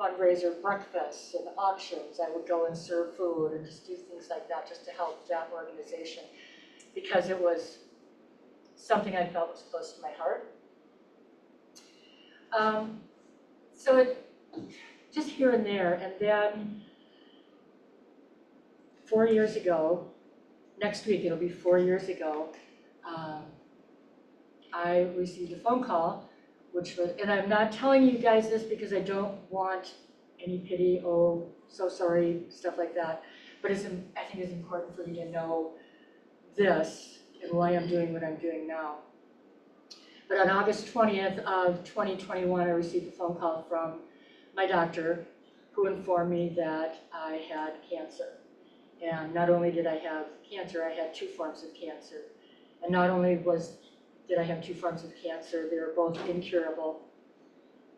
[SPEAKER 9] fundraiser breakfasts and auctions, I would go and serve food and just do things like that just to help that organization, because it was something I felt was close to my heart. So it just here and there. And then 4 years ago, next week it'll be 4 years ago, I received a phone call, which was, and I'm not telling you guys this because I don't want any pity, oh, so sorry, stuff like that, but I think it's important for you to know this and why I'm doing what I'm doing now. But on August 20th of 2021, I received a phone call from my doctor who informed me that I had cancer. And not only did I have cancer, I had 2 forms of cancer. And not only did I have 2 forms of cancer, they were both incurable,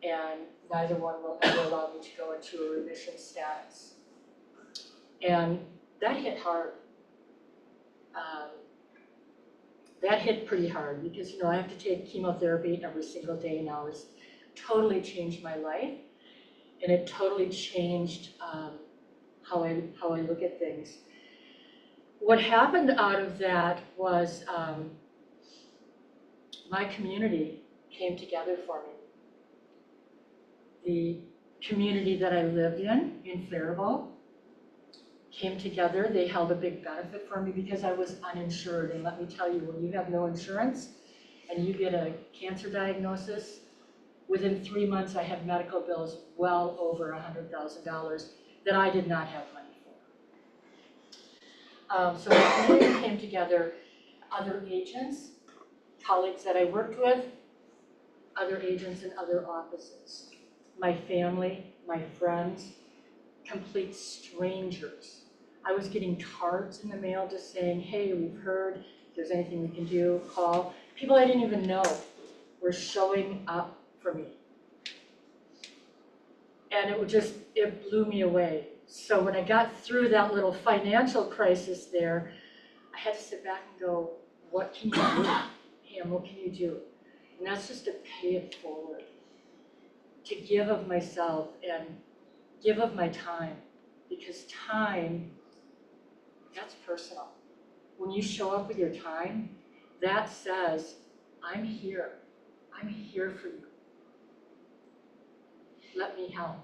[SPEAKER 9] and neither one will ever allow me to go into a remission status. And that hit hard. That hit pretty hard because, I have to take chemotherapy every single day now. It's totally changed my life, and it totally changed how I look at things. what happened out of that was my community came together for me. The community that I lived in Faribault, came together. They held a big benefit for me because I was uninsured. And let me tell you, when you have no insurance and you get a cancer diagnosis, within 3 months I had medical bills well over $100,000 that I did not have money for. So the community came together, other agents, colleagues that I worked with, other agents in other offices, my family, my friends, complete strangers. I was getting cards in the mail just saying, hey, we've heard, if there's anything we can do, call. People I didn't even know were showing up for me. And it blew me away. So when I got through that little financial crisis there, I had to sit back and go, what can you do? Pam, what can you do? And that's just to pay it forward, to give of myself and give of my time, because time, that's personal. When you show up with your time, that says, I'm here for you. Let me help.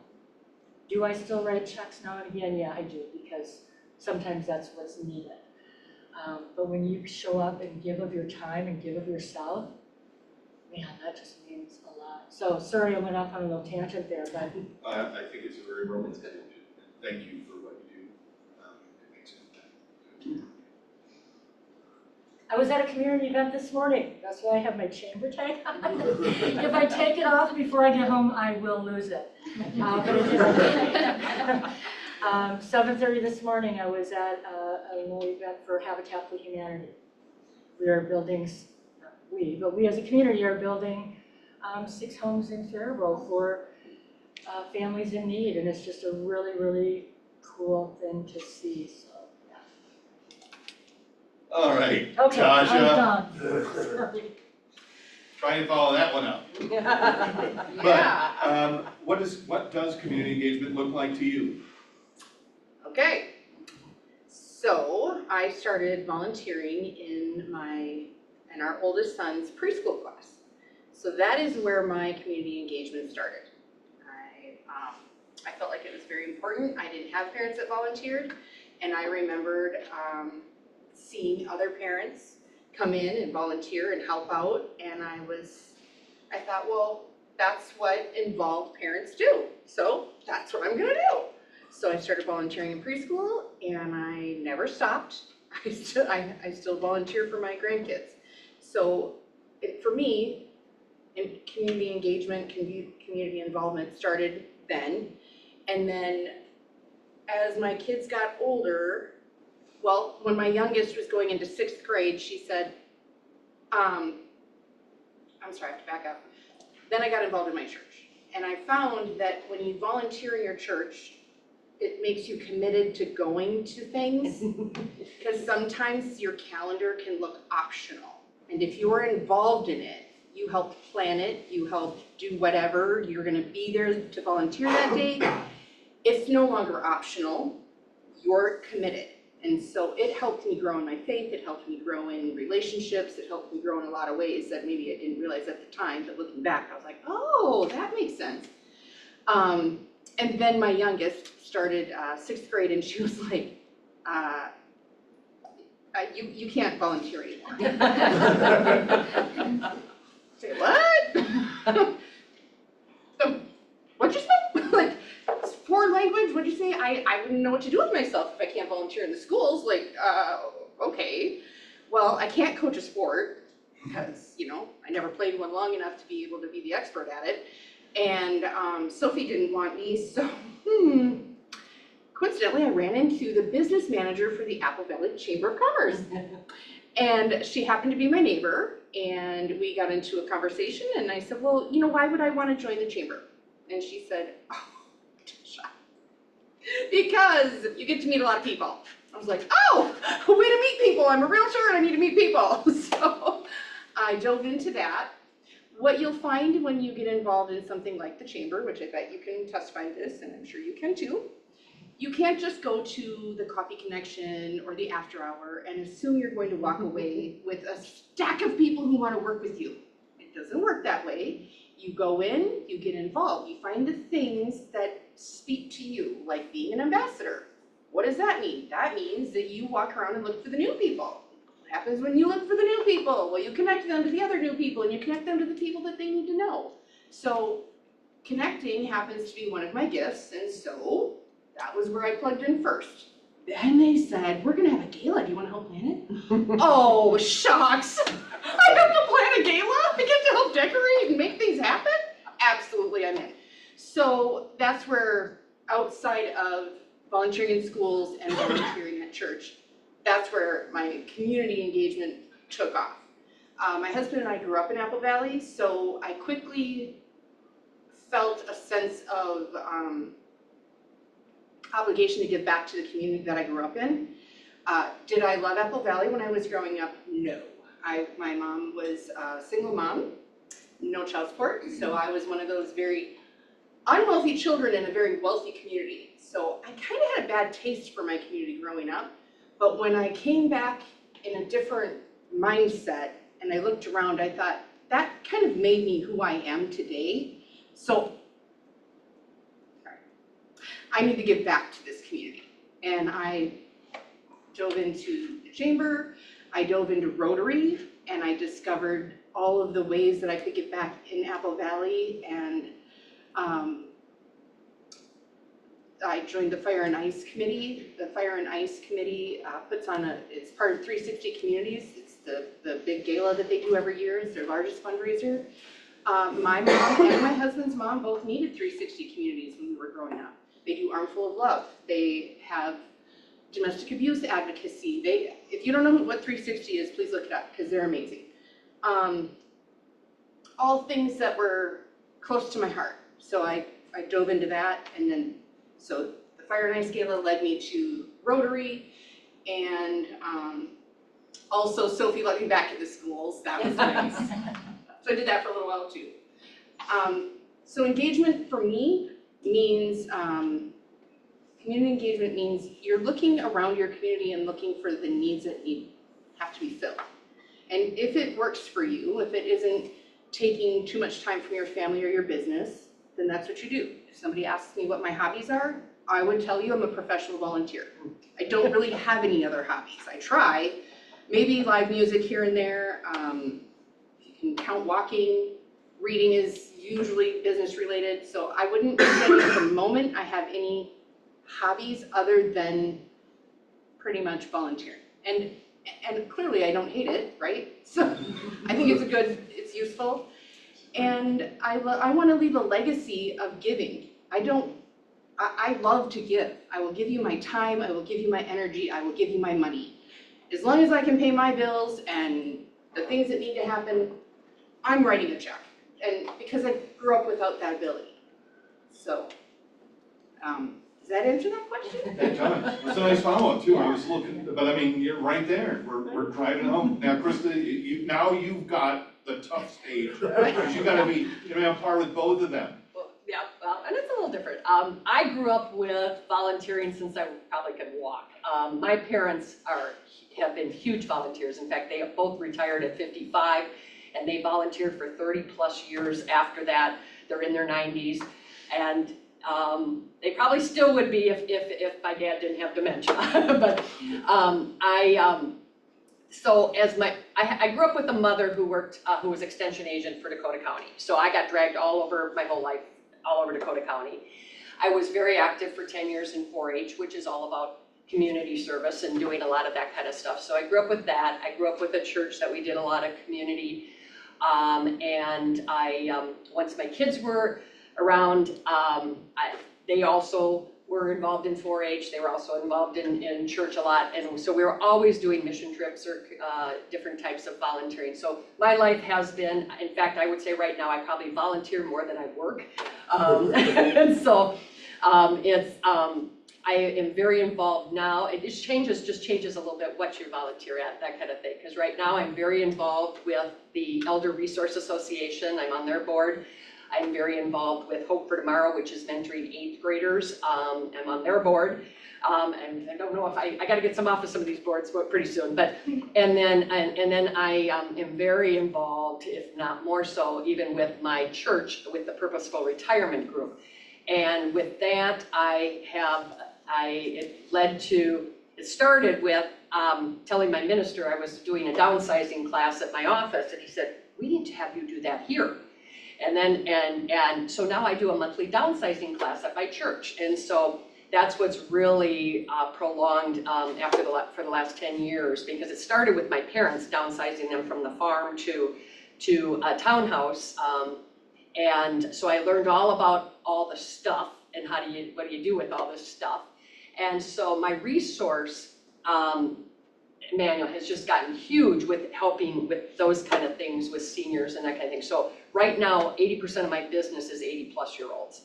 [SPEAKER 9] Do I still write checks now and again? Yeah, I do, because sometimes that's what's needed. But when you show up and give of your time and give of yourself, man, that just means a lot. So sorry I went off on a little tangent there, but
[SPEAKER 1] I think it's a very relevant tangent. Thank you for what you do. It makes impact.
[SPEAKER 9] I was at a community event this morning. That's why I have my chamber tag on. If I take it off before I get home, I will lose it. But it didn't. 7:30 this morning, I was at a little event for Habitat for Humanity. We are building, not we, but we as a community are building 6 homes in Faribault for families in need, and it's just a really, really cool thing to see. So, yeah.
[SPEAKER 1] All right,
[SPEAKER 9] Okay,
[SPEAKER 1] Tasha,
[SPEAKER 9] I'm done.
[SPEAKER 1] try and follow that one up.
[SPEAKER 6] Yeah.
[SPEAKER 1] But what does community engagement look like to you?
[SPEAKER 6] Okay, so I started volunteering in our oldest son's preschool class. So that is where my community engagement started. I felt like it was very important. I didn't have parents that volunteered, and I remembered seeing other parents come in and volunteer and help out, and I thought, well, that's what involved parents do. So that's what I'm gonna do. So I started volunteering in preschool, and I never stopped. I still volunteer for my grandkids. So for me, community engagement, community involvement started then. And then as my kids got older, well, when my youngest was going into 6th grade, she said, I'm sorry, I have to back up. Then I got involved in my church. And I found that when you volunteer in your church, it makes you committed to going to things, because sometimes your calendar can look optional. And if you're involved in it, you help plan it, you help do whatever, you're gonna be there to volunteer that day. It's no longer optional, you're committed. And so it helped me grow in my faith, it helped me grow in relationships, it helped me grow in a lot of ways that maybe I didn't realize at the time, but looking back, I was like, oh, that makes sense. And then my youngest started 6th grade, and she was like, you can't volunteer anymore. Say, what? What'd you say? Like, foreign language, what'd you say? I wouldn't know what to do with myself if I can't volunteer in the schools. Like, okay. Well, I can't coach a sport because, I never played one long enough to be able to be the expert at it. And Sophie didn't want me, so coincidentally, I ran into the business manager for the Apple Valley Chamber of Commerce. And she happened to be my neighbor, and we got into a conversation, and I said, well, why would I want to join the chamber? And she said, oh, Tasha, because you get to meet a lot of people. I was like, oh, a way to meet people. I'm a realtor and I need to meet people. So I dove into that. What you'll find when you get involved in something like the chamber, which I bet you can testify to this, and I'm sure you can too, You can't just go to the coffee connection or the after hour and assume you're going to walk away with a stack of people who want to work with you. It doesn't work that way. You go in, you get involved, you find the things that speak to you, like being an ambassador. What does that mean? That means that you walk around and look for the new people. What happens when you look for the new people? Well, you connect them to the other new people and you connect them to the people that they need to know. So connecting happens to be one of my gifts, and so that was where I plugged in first. Then they said, we're gonna have a gala, do you wanna help plan it? Oh, shucks! I have to plan a gala? I get to help decorate and make things happen? Absolutely, I'm in. So that's where, outside of volunteering in schools and volunteering at church, that's where my community engagement took off. My husband and I grew up in Apple Valley, so I quickly felt a sense of obligation to give back to the community that I grew up in. Did I love Apple Valley when I was growing up? No. My mom was a single mom, no child support, so I was one of those very unwealthy children in a very wealthy community. So I kind of had a bad taste for my community growing up, but when I came back in a different mindset and I looked around, I thought, that kind of made me who I am today. So I need to give back to this community. And I dove into the chamber, I dove into Rotary, and I discovered all of the ways that I could give back in Apple Valley. And I joined the Fire and Ice Committee. The Fire and Ice Committee puts on it's part of 360 Communities. It's the big gala that they do every year. It's their largest fundraiser. My mom and my husband's mom both needed 360 Communities when we were growing up. They do Armful of Love. They have domestic abuse advocacy. If you don't know what 360 is, please look it up because they're amazing. All things that were close to my heart. So I dove into that, and then so the Fire and Ice Gala led me to Rotary, and also Sophie let me back into schools. That was nice. So I did that for a little while too. So engagement for me means, community engagement means you're looking around your community and looking for the needs that have to be filled. And if it works for you, if it isn't taking too much time from your family or your business, then that's what you do. If somebody asks me what my hobbies are, I would tell you I'm a professional volunteer. I don't really have any other hobbies. I try, maybe live music here and there. You can count walking. Reading is usually business related, so I wouldn't say at the moment I have any hobbies other than pretty much volunteering. And clearly I don't hate it, right? So I think it's useful. And I want to leave a legacy of giving. I love to give. I will give you my time, I will give you my energy, I will give you my money. As long as I can pay my bills and the things that need to happen, I'm writing a check. And because I grew up without that ability. So, does that answer that question?
[SPEAKER 1] It does. It's a nice follow-up too. I was looking, but I mean, you're right there. We're driving home. Now, Krista, you've got the tough stage. Because you gotta be, on par with both of them.
[SPEAKER 4] Yeah, well, and it's a little different. I grew up with volunteering since I probably could walk. My parents have been huge volunteers. In fact, they both retired at 55, and they volunteered for 30 plus years after that. They're in their 90s, and they probably still would be if my dad didn't have dementia. But so I grew up with a mother who was extension agent for Dakota County. So I got dragged all over my whole life, all over Dakota County. I was very active for 10 years in 4-H, which is all about community service and doing a lot of that kind of stuff. So I grew up with that. I grew up with a church that we did a lot of community. And once my kids were around, they also were involved in 4-H. They were also involved in church a lot. And so we were always doing mission trips or different types of volunteering. So my life has been, in fact, I would say right now, I probably volunteer more than I work. And so I am very involved now. It just changes a little bit what you volunteer at, that kind of thing. Because right now I'm very involved with the Elder Resource Association. I'm on their board. I'm very involved with Hope for Tomorrow, which is mentoring 8th graders. I'm on their board. And I don't know if I gotta get some off of some of these boards pretty soon, but, and then I am very involved, if not more so, even with my church, with the Purposeful Retirement Group. And with that, it started with telling my minister I was doing a downsizing class at my office, and he said, we need to have you do that here. And so now I do a monthly downsizing class at my church. And so that's what's really prolonged for the last 10 years, because it started with my parents downsizing them from the farm to a townhouse. And so I learned all about all the stuff and what do you do with all this stuff. And so my resource manual has just gotten huge with helping with those kind of things with seniors and that kind of thing. So right now, 80% of my business is 80-plus-year-olds.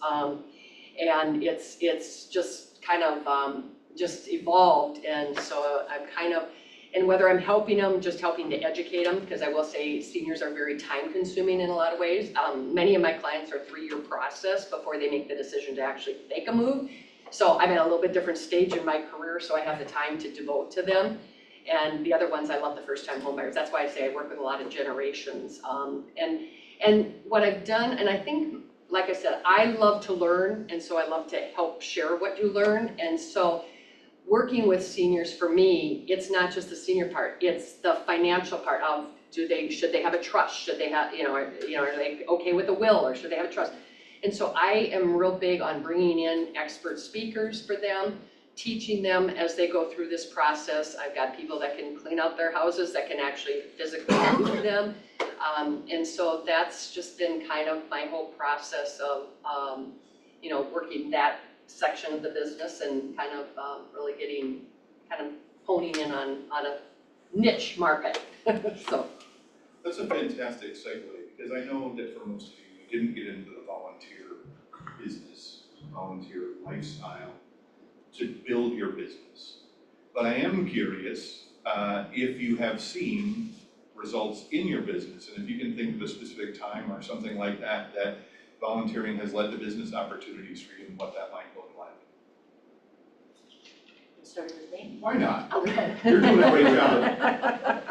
[SPEAKER 4] And it's just kind of just evolved, and so I'm kind of, and whether I'm helping them, just helping to educate them, because I will say seniors are very time consuming in a lot of ways. Many of my clients are a 3-year process before they make the decision to actually make a move. So I'm at a little bit different stage in my career, so I have the time to devote to them. And the other ones, I love the first time homebuyers. That's why I say I work with a lot of generations. And what I've done, and I think, like I said, I love to learn, and so I love to help share what you learn. And so working with seniors, for me, it's not just the senior part, it's the financial part of should they have a trust? Should they have, are they okay with a will, or should they have a trust? And so I am real big on bringing in expert speakers for them, teaching them as they go through this process. I've got people that can clean out their houses, that can actually physically move them. And so that's just been kind of my whole process of, working that section of the business and kind of really honing in on a niche market, so.
[SPEAKER 1] That's a fantastic segue, because I know that for most of you didn't get into the volunteer business, volunteer lifestyle to build your business. But I am curious if you have seen results in your business, and if you can think of a specific time or something like that, that volunteering has led to business opportunities for you and what that might look like.
[SPEAKER 9] Starting with me?
[SPEAKER 1] Why not?
[SPEAKER 9] Okay.
[SPEAKER 1] You're doing a great job.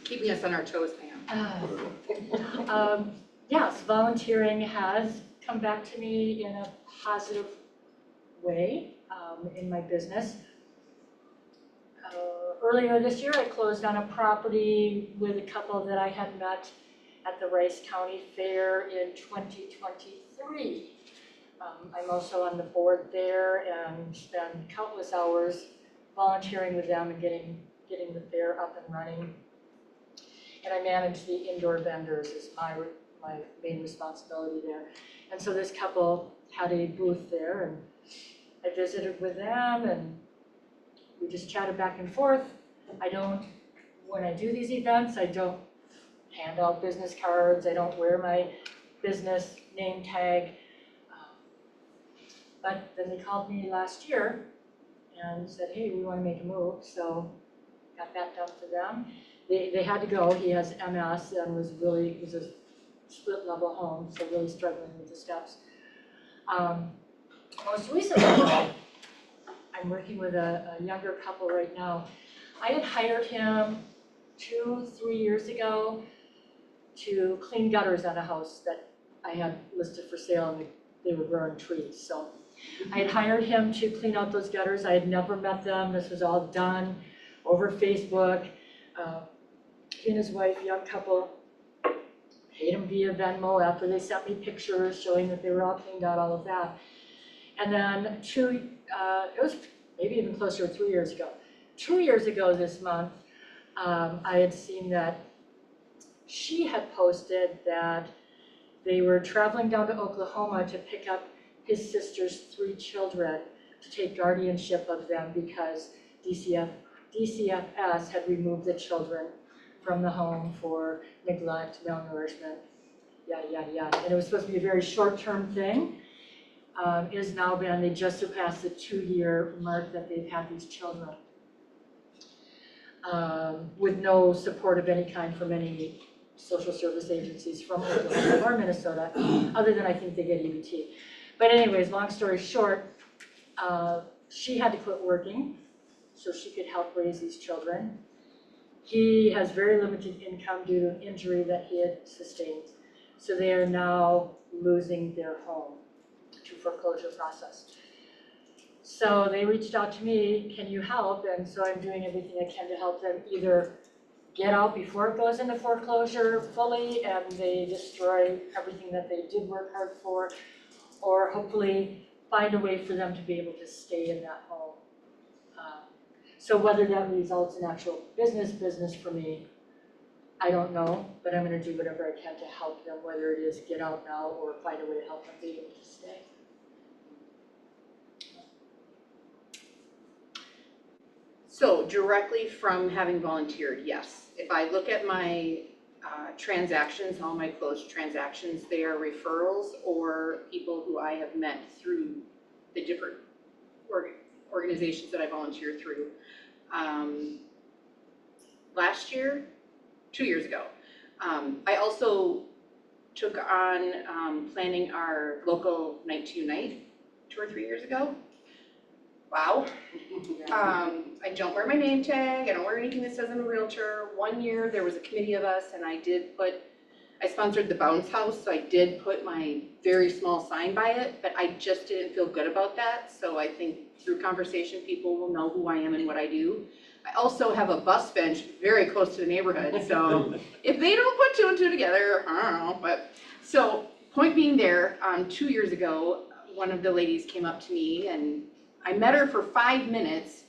[SPEAKER 6] Keeping us on our toes, Pam.
[SPEAKER 9] Yes, volunteering has come back to me in a positive way in my business. Earlier this year, I closed on a property with a couple that I had met at the Rice County Fair in 2023. I'm also on the board there and spend countless hours volunteering with them and getting the fair up and running. And I manage the indoor vendors as my main responsibility there. And so this couple had a booth there, and I visited with them, and we just chatted back and forth. When I do these events, I don't hand out business cards, I don't wear my business name tag. But then they called me last year and said, hey, we want to make a move, so got that done for them. They had to go. He has MS and it was a split level home, so really struggling with the steps. Most recently, I'm working with a younger couple right now. I had hired him 2-3 years ago to clean gutters at a house that I had listed for sale, and they were growing trees. So I had hired him to clean out those gutters. I had never met them. This was all done over Facebook. He and his wife, young couple, paid him via Venmo after they sent me pictures showing that they were all cleaned out, all of that. And then it was maybe even closer to 3 years ago. 2 years ago this month, I had seen that she had posted that they were traveling down to Oklahoma to pick up his sister's 3 children to take guardianship of them because DCFS had removed the children from the home for neglect, malnourishment, yada, yada, yada. And it was supposed to be a very short-term thing. It has now been, they just surpassed the 2-year mark that they've had these children with no support of any kind from any social service agencies from Oklahoma or Minnesota, other than I think they get EBT. But anyways, long story short, she had to quit working so she could help raise these children. He has very limited income due to an injury that he had sustained. So they are now losing their home to foreclosure process. So they reached out to me, can you help? And so I'm doing everything I can to help them either get out before it goes into foreclosure fully and they destroy everything that they did work hard for, or hopefully find a way for them to be able to stay in that home. So whether that results in actual business for me, I don't know, but I'm gonna do whatever I can to help them, whether it is get out now or find a way to help them be able to stay.
[SPEAKER 6] So directly from having volunteered, yes. If I look at my transactions, all my closed transactions, they are referrals or people who I have met through the different organizations that I volunteer through. Last year, 2 years ago, I also took on planning our local Night to Unite 2 or 3 years ago. Wow. I don't wear my name tag, I don't wear anything that says I'm a realtor. 1 year, there was a committee of us and I sponsored the bounce house, so I did put my very small sign by it, but I just didn't feel good about that. So I think through conversation, people will know who I am and what I do. I also have a bus bench very close to the neighborhood, so if they don't put 2 and 2 together, I don't know. But so point being there, 2 years ago, one of the ladies came up to me and I met her for 5 minutes,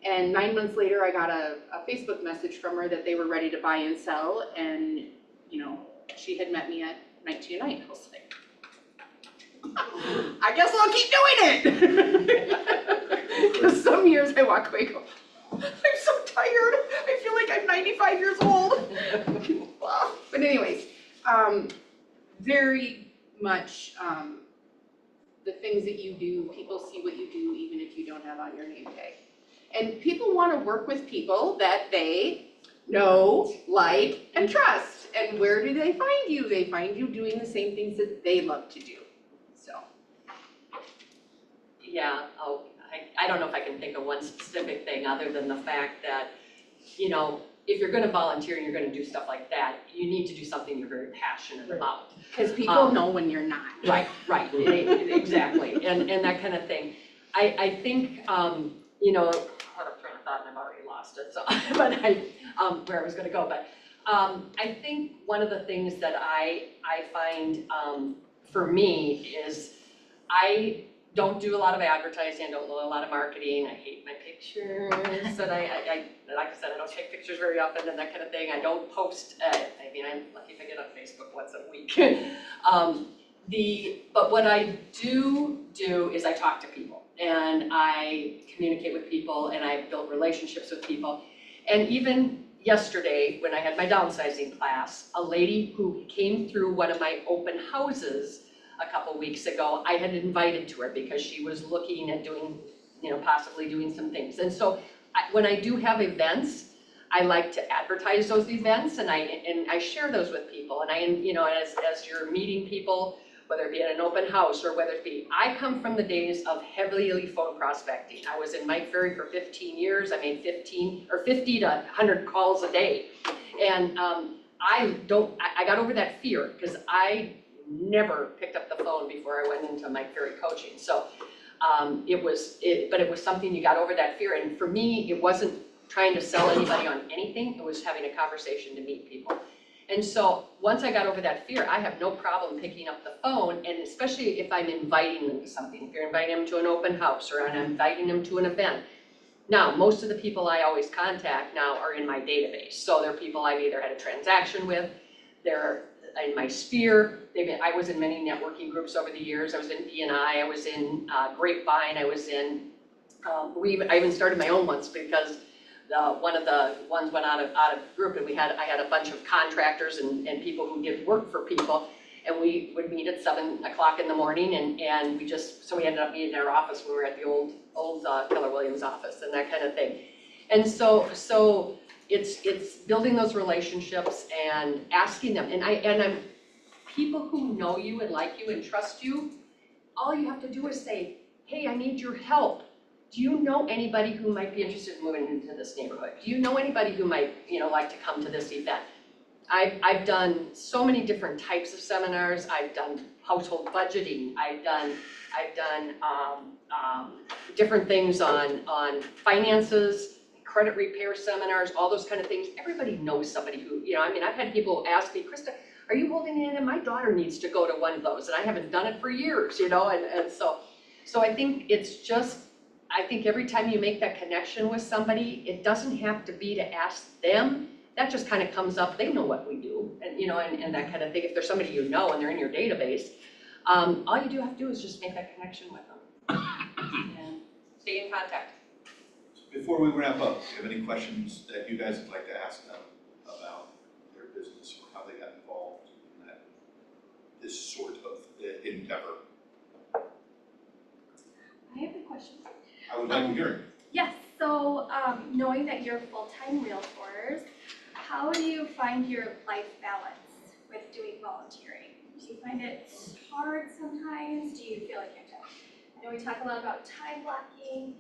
[SPEAKER 6] and 9 months later, I got a Facebook message from her that they were ready to buy and sell, and you know, she had met me at Night to Unite. I was like, I guess I'll keep doing it. Because some years I walk away and go, I'm so tired. I feel like I'm 95 years old. But anyways, very much the things that you do, people see what you do even if you don't have on your name tag. And people want to work with people that they know, like, and trust. And where do they find you? They find you doing the same things that they love to do. So.
[SPEAKER 4] Yeah, I don't know if I can think of one specific thing other than the fact that, you know, if you're gonna volunteer and you're gonna do stuff like that, you need to do something you're very passionate about.
[SPEAKER 6] Because people know when you're not.
[SPEAKER 4] Right, exactly, and that kind of thing. I think, you know, I had a train of thought and I've already lost it, so, but where I was gonna go, but I think one of the things that I find for me is I don't do a lot of advertising, I don't do a lot of marketing, I hate my pictures, and I like I said, I don't take pictures very often and that kind of thing. I don't post, I mean, I'm lucky if I get on Facebook once a week. But what I do is I talk to people and I communicate with people and I build relationships with people. And even yesterday, when I had my downsizing class, a lady who came through one of my open houses a couple weeks ago, I had invited to her because she was looking at doing, you know, possibly doing some things. And so when I do have events, I like to advertise those events and I share those with people. And you know, as you're meeting people, whether it be at an open house or whether it be, I come from the days of heavily phone prospecting. I was in Mike Ferry for 15 years. I made 50 to 100 calls a day. And I got over that fear because I never picked up the phone before I went into Mike Ferry coaching. So but it was something you got over that fear. And for me, it wasn't trying to sell anybody on anything. It was having a conversation to meet people. And so once I got over that fear, I have no problem picking up the phone, and especially if I'm inviting them to something. If you're inviting them to an open house or I'm inviting them to an event. Now, most of the people I always contact now are in my database. So they're people I've either had a transaction with, they're in my sphere. I was in many networking groups over the years. I was in BNI, I was in Grapevine, I was in, I even started my own ones because one of the ones went out of group, and I had a bunch of contractors and people who did work for people, and we would meet at 7 o'clock in the morning, and we ended up meeting in our office when we were at the old Keller Williams office and that kind of thing. And so it's building those relationships and asking them, and I'm, people who know you and like you and trust you, all you have to do is say, hey, I need your help. Do you know anybody who might be interested in moving into this neighborhood? Do you know anybody who might, like to come to this event? I've done so many different types of seminars. I've done household budgeting. I've done different things on finances, credit repair seminars, all those kind of things. Everybody knows somebody who, I've had people ask me, Krista, are you holding it in? My daughter needs to go to one of those, and I haven't done it for years, and so I think it's just, I think every time you make that connection with somebody, it doesn't have to be to ask them. That just kind of comes up, they know what we do, and that kind of thing. If there's somebody you know and they're in your database, all you do have to do is just make that connection with them and stay in contact.
[SPEAKER 1] Before we wrap up, do you have any questions that you guys would like to ask them about their business or how they got involved in this sort of endeavor?
[SPEAKER 10] I have a question.
[SPEAKER 1] I would like to hear it.
[SPEAKER 10] Yes, so knowing that you're full-time realtors, how do you find your life balance with doing volunteering? Do you find it hard sometimes? Do you feel like you have to, I know we talk a lot about time blocking.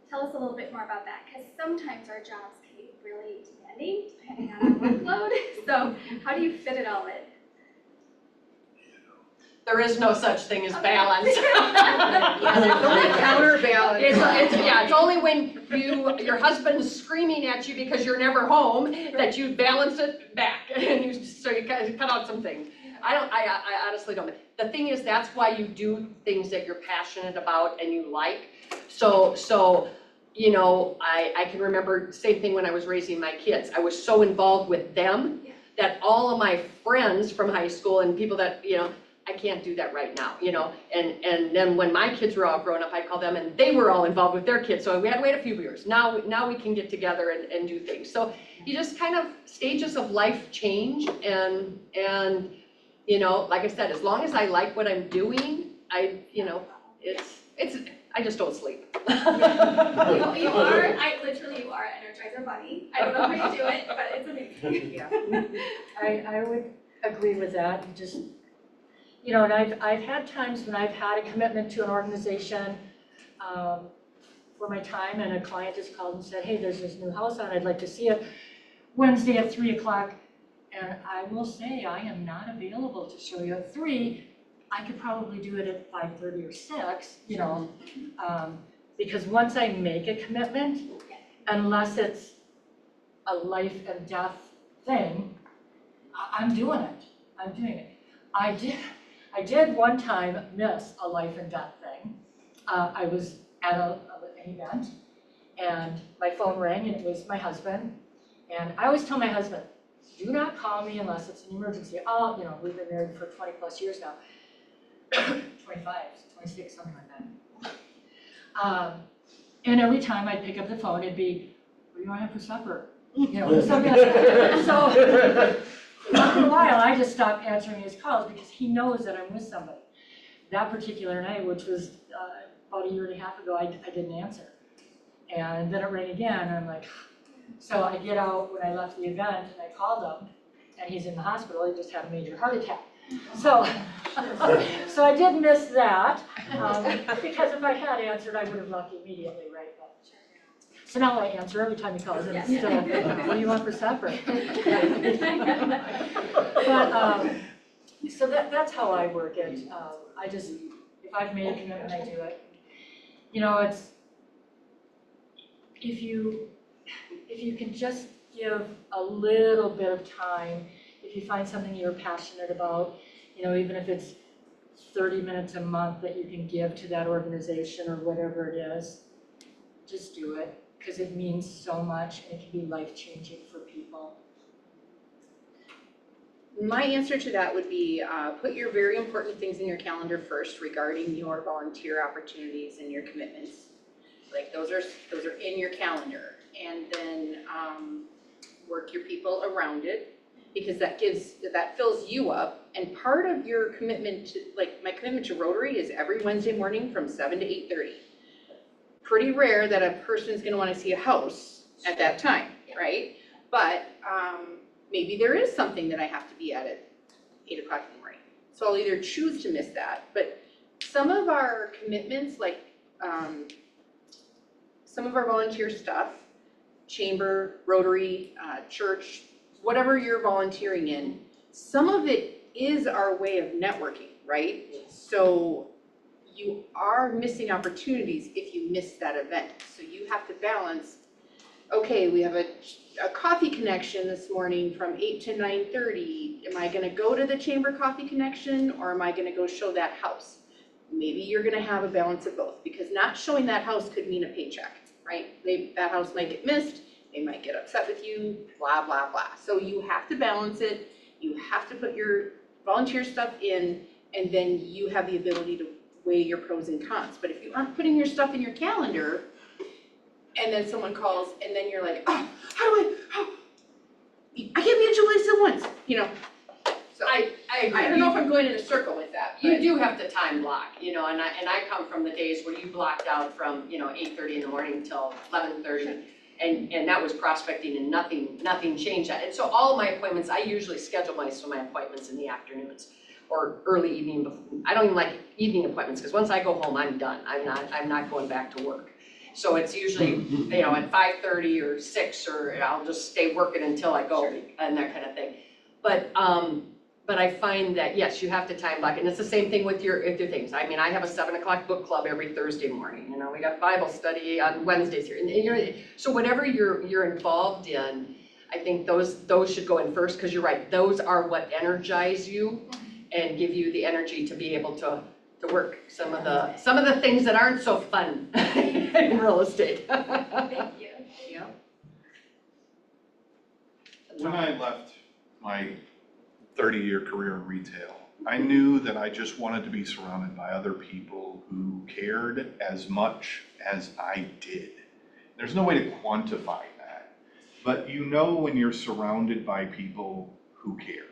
[SPEAKER 10] Tell us a little bit more about that, because sometimes our jobs can be really demanding depending on our workload. So how do you fit it all in?
[SPEAKER 4] There is no such thing as balance.
[SPEAKER 6] Yeah, there's only counterbalance.
[SPEAKER 4] It's only when your husband's screaming at you because you're never home that you balance it back, and so you cut out some things. I honestly don't. The thing is, that's why you do things that you're passionate about and you like. So I can remember, same thing when I was raising my kids. I was so involved with them that all of my friends from high school and people that, I can't do that right now, and then when my kids were all grown up, I'd call them and they were all involved with their kids. So we had to wait a few years. Now we can get together and do things. So you just kind of, stages of life change, and like I said, as long as I like what I'm doing, I just don't sleep.
[SPEAKER 10] You are, you are Energizer Bunny. I don't know how you do it, but it's amazing.
[SPEAKER 6] Yeah.
[SPEAKER 9] I would agree with that. Just, and I've had times when I've had a commitment to an organization for my time, and a client just called and said, hey, there's this new house on, I'd like to see it Wednesday at 3 o'clock. And I will say, I am not available to show you at 3. I could probably do it at 5:30 or 6, because once I make a commitment, unless it's a life and death thing, I'm doing it. I did one time miss a life and death thing. I was at an event, and my phone rang, and it was my husband. And I always tell my husband, do not call me unless it's an emergency. We've been married for 20 plus years now. 25, 26, something like that. And every time I'd pick up the phone, it'd be, what do you want to have for supper? Something like that. So after a while, I just stopped answering his calls because he knows that I'm with somebody. That particular night, which was about 1.5 years ago, I didn't answer. And then it rang again, and I'm like, so I get out when I left the event, and I called him, and he's in the hospital. He just had a major heart attack. So I did miss that, because if I had answered, I would have left immediately, right? So now I answer every time he calls, and it's still, what do you want for supper? But, so that's how I work it. If I've made a commitment, I do it. It's, if you can just give a little bit of time, if you find something you're passionate about, even if it's 30 minutes a month that you can give to that organization or whatever it is, just do it, because it means so much and it can be life-changing for people.
[SPEAKER 6] My answer to that would be put your very important things in your calendar first regarding your volunteer opportunities and your commitments. Like those are in your calendar, and then work your people around it, because that fills you up. And part of your commitment to, like my commitment to Rotary is every Wednesday morning from 7 to 8:30. Pretty rare that a person is going to want to see a house at that time, right? But maybe there is something that I have to be at 8 o'clock in the morning. So I'll either choose to miss that, but some of our commitments, like some of our volunteer stuff, chamber, Rotary, church, whatever you're volunteering in, some of it is our way of networking, right? So you are missing opportunities if you miss that event. So you have to balance, okay, we have a coffee connection this morning from 8 to 9:30. Am I gonna go to the chamber coffee connection or am I gonna go show that house? Maybe you're gonna have a balance of both, because not showing that house could mean a paycheck, right? That house might get missed, they might get upset with you, blah, blah, blah. So you have to balance it, you have to put your volunteer stuff in, and then you have the ability to weigh your pros and cons. But if you aren't putting your stuff in your calendar, and then someone calls, and then you're like, oh, I can't be at Julie's at once, you know? So
[SPEAKER 4] I agree.
[SPEAKER 6] I don't know if I'm going in a circle with that,
[SPEAKER 4] You
[SPEAKER 6] but
[SPEAKER 4] do have to time block, you know, and I come from the days where you blocked out from, 8:30 in the morning till 11:30. And that was prospecting and nothing changed that. And so all of my appointments, I usually schedule my appointments in the afternoons or early evening. I don't even like evening appointments, because once I go home, I'm done. I'm not going back to work. So it's usually, at 5:30 or 6, or I'll just stay working until I go and that kind of thing. But I find that, yes, you have to time block, and it's the same thing with your things. I mean, I have a 7 o'clock book club every Thursday morning, we got Bible study on Wednesdays here. And so whatever you're involved in, I think those should go in first, because you're right, those are what energize you and give you the energy to be able to work some of the things that aren't so fun in real estate.
[SPEAKER 10] Thank you.
[SPEAKER 6] yeah.
[SPEAKER 1] When I left my 30-year career in retail, I knew that I just wanted to be surrounded by other people who cared as much as I did. There's no way to quantify that, but when you're surrounded by people who care.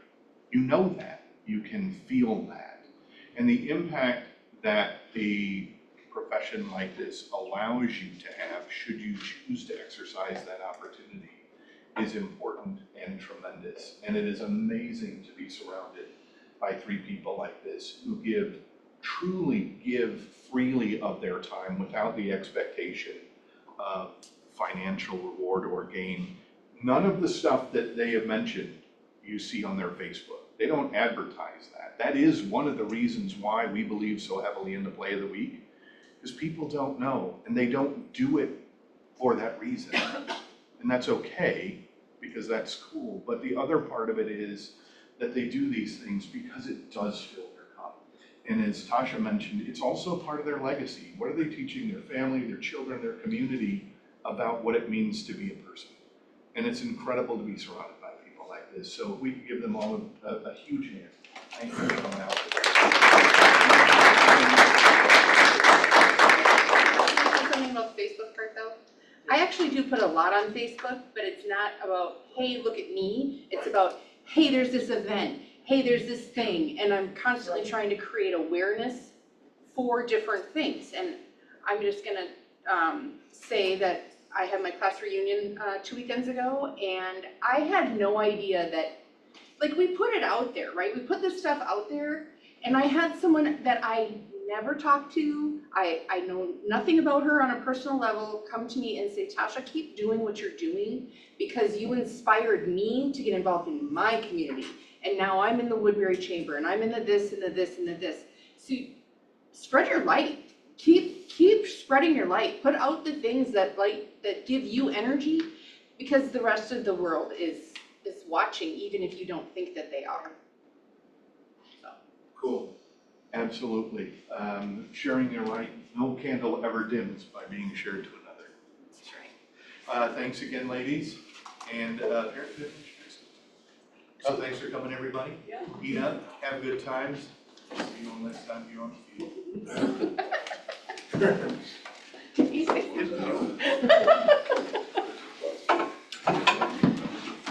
[SPEAKER 1] You know that, you can feel that. And the impact that a profession like this allows you to have, should you choose to exercise that opportunity, is important and tremendous. And it is amazing to be surrounded by 3 people like this who truly give freely of their time without the expectation of financial reward or gain. None of the stuff that they have mentioned you see on their Facebook. They don't advertise that. That is one of the reasons why we believe so heavily in the play of the week, is people don't know, and they don't do it for that reason. And that's okay, because that's cool. But the other part of it is that they do these things because it does fill their cup. And as Tasha mentioned, it's also part of their legacy. What are they teaching their family, their children, their community about what it means to be a person? And it's incredible to be surrounded by people like this. So if we could give them all a huge hand. Thank you for coming out.
[SPEAKER 6] Something about the Facebook part though. I actually do put a lot on Facebook, but it's not about, hey, look at me. It's about, hey, there's this event. Hey, there's this thing. And I'm constantly trying to create awareness for different things. And I'm just gonna say that I had my class reunion 2 weekends ago, and I had no idea that, we put it out there, right? We put this stuff out there, and I had someone that I never talked to, I know nothing about her on a personal level, come to me and say, Tasha, keep doing what you're doing, because you inspired me to get involved in my community. And now I'm in the Woodbury Chamber, and I'm in the this and the this and the this. So spread your light. Keep spreading your light. Put out the things that give you energy, because the rest of the world is watching, even if you don't think that they are. So.
[SPEAKER 1] Cool. Absolutely. Sharing your light, no candle ever dims by being shared to another.
[SPEAKER 6] That's right.
[SPEAKER 1] Thanks again, ladies. And so thanks for coming, everybody.
[SPEAKER 3] Yeah.
[SPEAKER 1] Eat up, have good times. See you all next time you're on the field.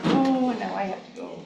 [SPEAKER 6] Oh, now I have to go.